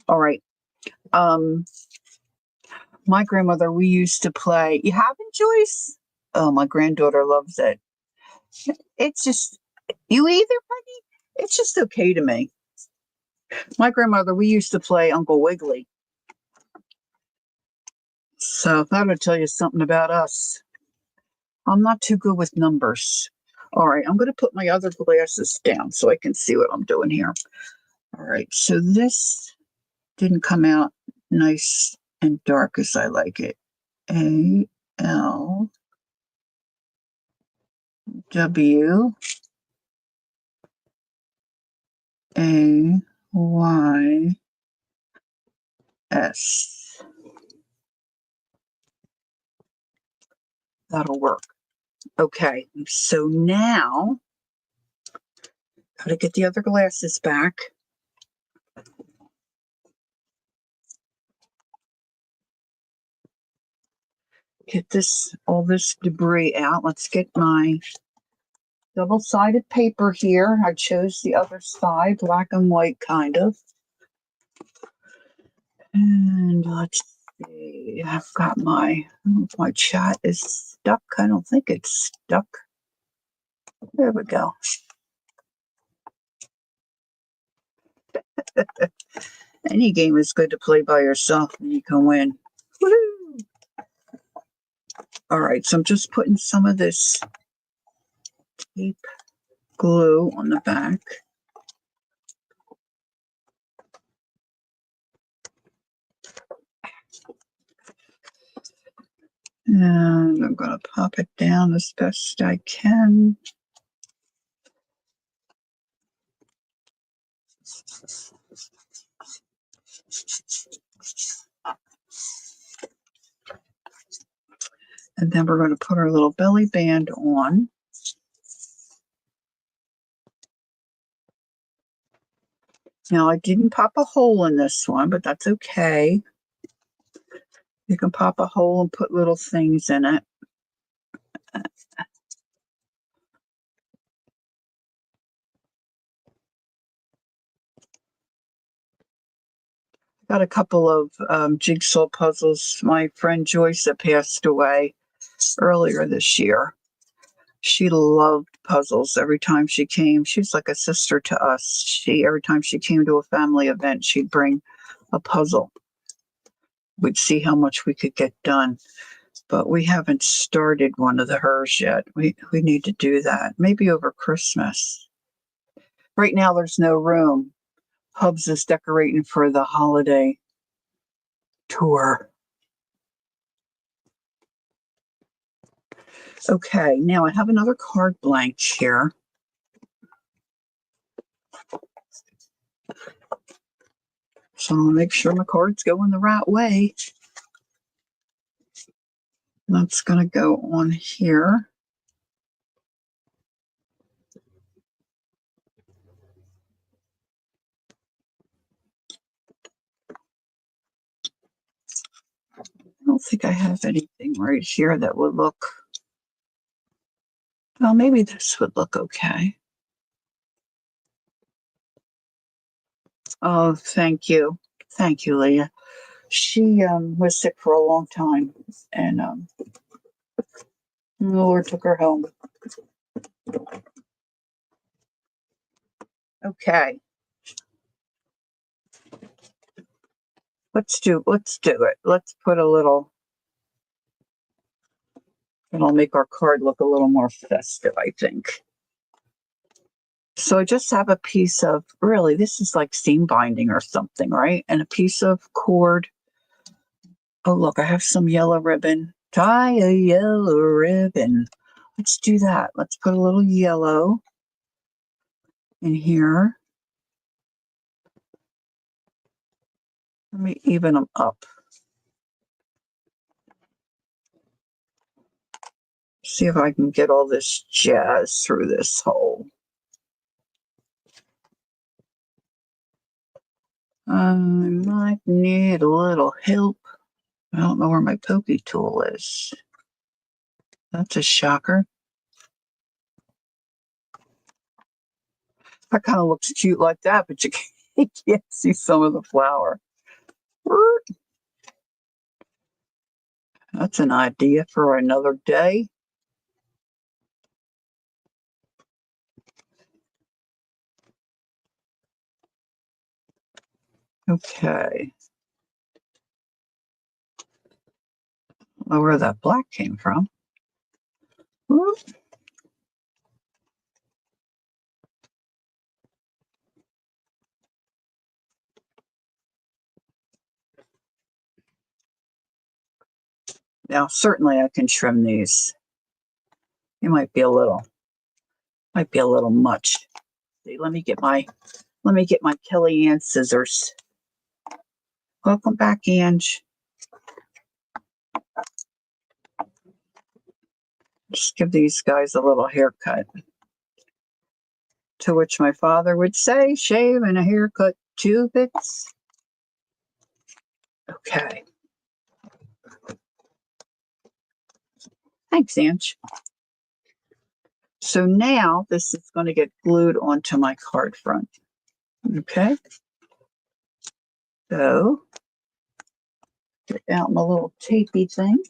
All right. My grandmother, we used to play. You haven't, Joyce? Oh, my granddaughter loves it. It's just, you either, Peggy? It's just okay to me. My grandmother, we used to play Uncle Wiggily. So that'll tell you something about us. I'm not too good with numbers. All right, I'm going to put my other glasses down so I can see what I'm doing here. All right, so this didn't come out nice and dark as I like it. ALWAYS. That'll work. Okay, so now gotta get the other glasses back. Get all this debris out. Let's get my double-sided paper here. I chose the other side, black and white kind of. And let's see, I've got my chat is stuck. I don't think it's stuck. There we go. Any game is good to play by yourself and you can win. Woo-hoo! All right, so I'm just putting some of this tape glue on the back. And I'm going to pop it down as best I can. And then we're going to put our little belly band on. Now, I didn't pop a hole in this one, but that's okay. You can pop a hole and put little things in it. Got a couple of jigsaw puzzles. My friend Joyce that passed away earlier this year. She loved puzzles. Every time she came, she's like a sister to us. Every time she came to a family event, she'd bring a puzzle. We'd see how much we could get done. But we haven't started one of hers yet. We need to do that. Maybe over Christmas. Right now, there's no room. Hubs is decorating for the holiday tour. Okay, now I have another card blank here. So I'm going to make sure my cards go in the right way. That's going to go on here. I don't think I have anything right here that would look, well, maybe this would look okay. Oh, thank you. Thank you, Leah. She was sick for a long time, and the Lord took her home. Okay. Let's do it. Let's put a little, it'll make our card look a little more festive, I think. So I just have a piece of, really, this is like seam binding or something, right? And a piece of cord. Oh, look, I have some yellow ribbon. Tie a yellow ribbon. Let's do that. Let's put a little yellow in here. Let me even them up. See if I can get all this jazz through this hole. I might need a little help. I don't know where my pokey tool is. That's a shocker. That kind of looks cute like that, but you can't see some of the flower. That's an idea for another day. Okay. I don't know where that black came from. Whoop. Now, certainly I can trim these. It might be a little much. See, let me get my Kellyanne scissors. Welcome back, Ange. Just give these guys a little haircut. To which my father would say, shave and a haircut, 2 bits. Okay. Thanks, Ange. So now this is going to get glued onto my card front. Okay. So get out my little tapey thing.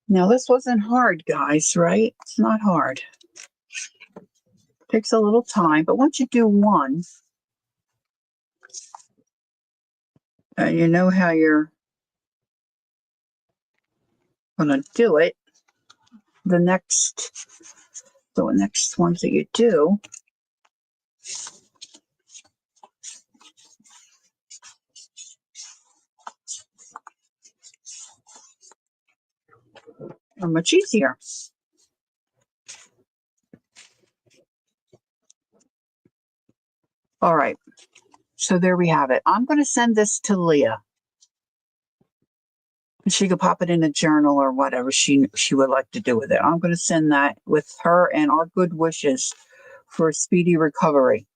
Now this wasn't hard, guys, right? It's not hard. Takes a little time, but once you do one, you know how you're going to do it. The next ones that you do, are much easier. All right. So there we have it. I'm going to send this to Leah. She could pop it in a journal or whatever she would like to do with it. I'm going to send that with her and our good wishes for a speedy recovery.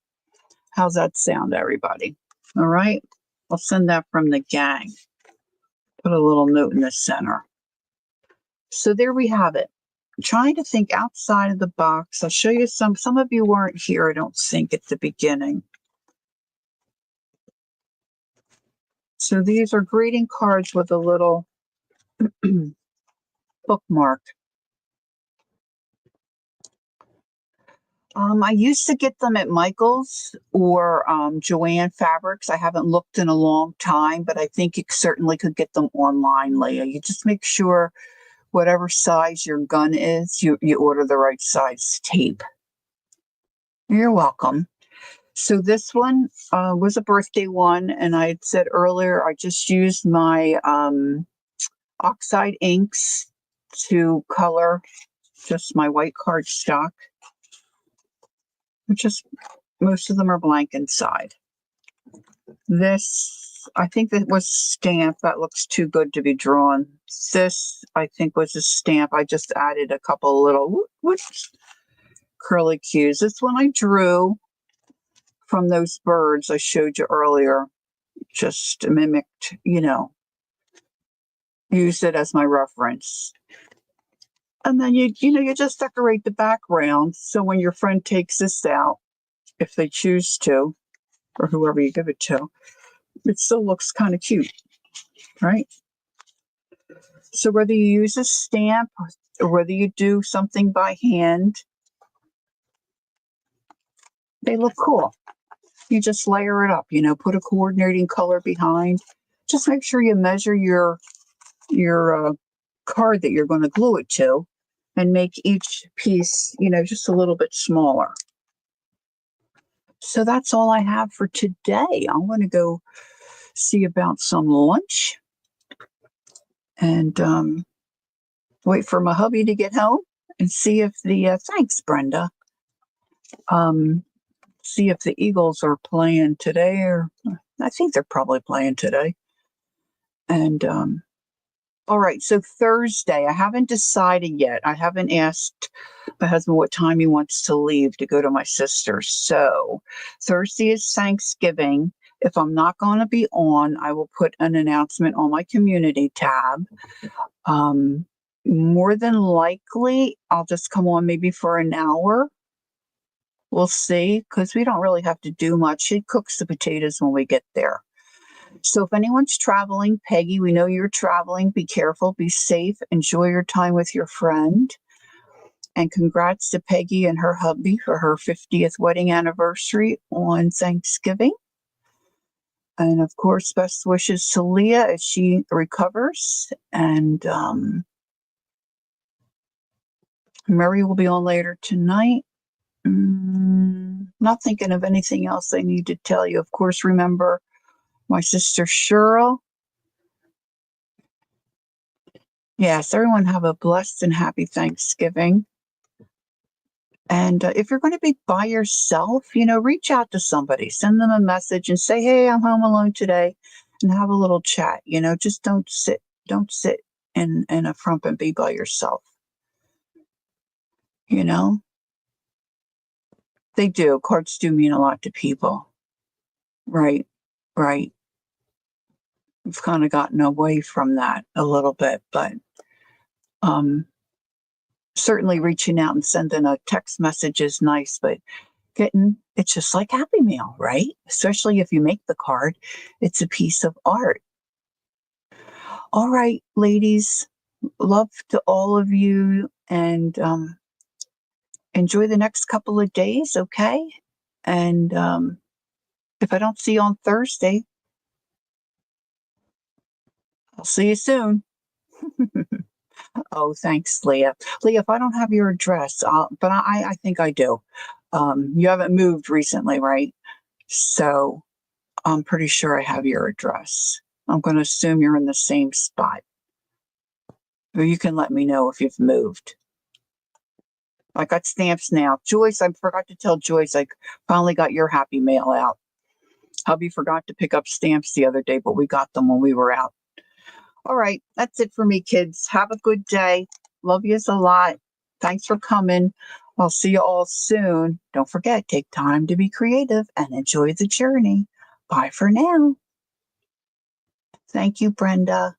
How's that sound, everybody? All right. I'll send that from the gang. Put a little note in the center. So there we have it. I'm trying to think outside of the box. I'll show you some. Some of you weren't here, I don't think, at the beginning. So these are greeting cards with a little bookmark. I used to get them at Michael's or Joanne Fabrics. I haven't looked in a long time, but I think you certainly could get them online, Leah. You just make sure whatever size your gun is, you order the right size tape. You're welcome. So this one was a birthday one, and I had said earlier I just used my oxide inks to color just my white cardstock. Just most of them are blank inside. This, I think that was stamped. That looks too good to be drawn. This, I think, was a stamp. I just added a couple little curly cues. This one I drew from those birds I showed you earlier. Just mimicked, used it as my reference. And then you just decorate the background. So when your friend takes this out, if they choose to, or whoever you give it to, it still looks kind of cute, right? So whether you use a stamp or whether you do something by hand, they look cool. You just layer it up, put a coordinating color behind. Just make sure you measure your card that you're going to glue it to and make each piece, just a little bit smaller. So that's all I have for today. I'm going to go see about some lunch and wait for my hubby to get home and see if the thanks, Brenda. See if the Eagles are playing today, or I think they're probably playing today. And all right, so Thursday, I haven't decided yet. I haven't asked my husband what time he wants to leave to go to my sister's. So Thursday is Thanksgiving. If I'm not going to be on, I will put an announcement on my community tab. More than likely, I'll just come on maybe for an hour. We'll see, because we don't really have to do much. She cooks the potatoes when we get there. So if anyone's traveling, Peggy, we know you're traveling. Be careful, be safe, enjoy your time with your friend. And congrats to Peggy and her hubby for her 50th wedding anniversary on Thanksgiving. And of course, best wishes to Leah as she recovers. And Mary will be on later tonight. Not thinking of anything else I need to tell you. Of course, remember my sister Cheryl. Yes, everyone have a blessed and happy Thanksgiving. And if you're going to be by yourself, reach out to somebody, send them a message and say, hey, I'm home alone today, and have a little chat. Just don't sit in a front and be by yourself. They do. Cards do mean a lot to people. Right, right. We've kind of gotten away from that a little bit, but certainly reaching out and sending a text message is nice, but it's just like Happy Mail, right? Especially if you make the card, it's a piece of art. All right, ladies, love to all of you, and enjoy the next couple of days, okay? And if I don't see you on Thursday, I'll see you soon. Oh, thanks, Leah. Leah, if I don't have your address, but I think I do. You haven't moved recently, right? So I'm pretty sure I have your address. I'm going to assume you're in the same spot. Or you can let me know if you've moved. I got stamps now. Joyce, I forgot to tell Joyce I finally got your Happy Mail out. Hubby forgot to pick up stamps the other day, but we got them when we were out. All right, that's it for me, kids. Have a good day. Love yous a lot. Thanks for coming. I'll see you all soon. Don't forget, take time to be creative and enjoy the journey. Bye for now. Thank you, Brenda.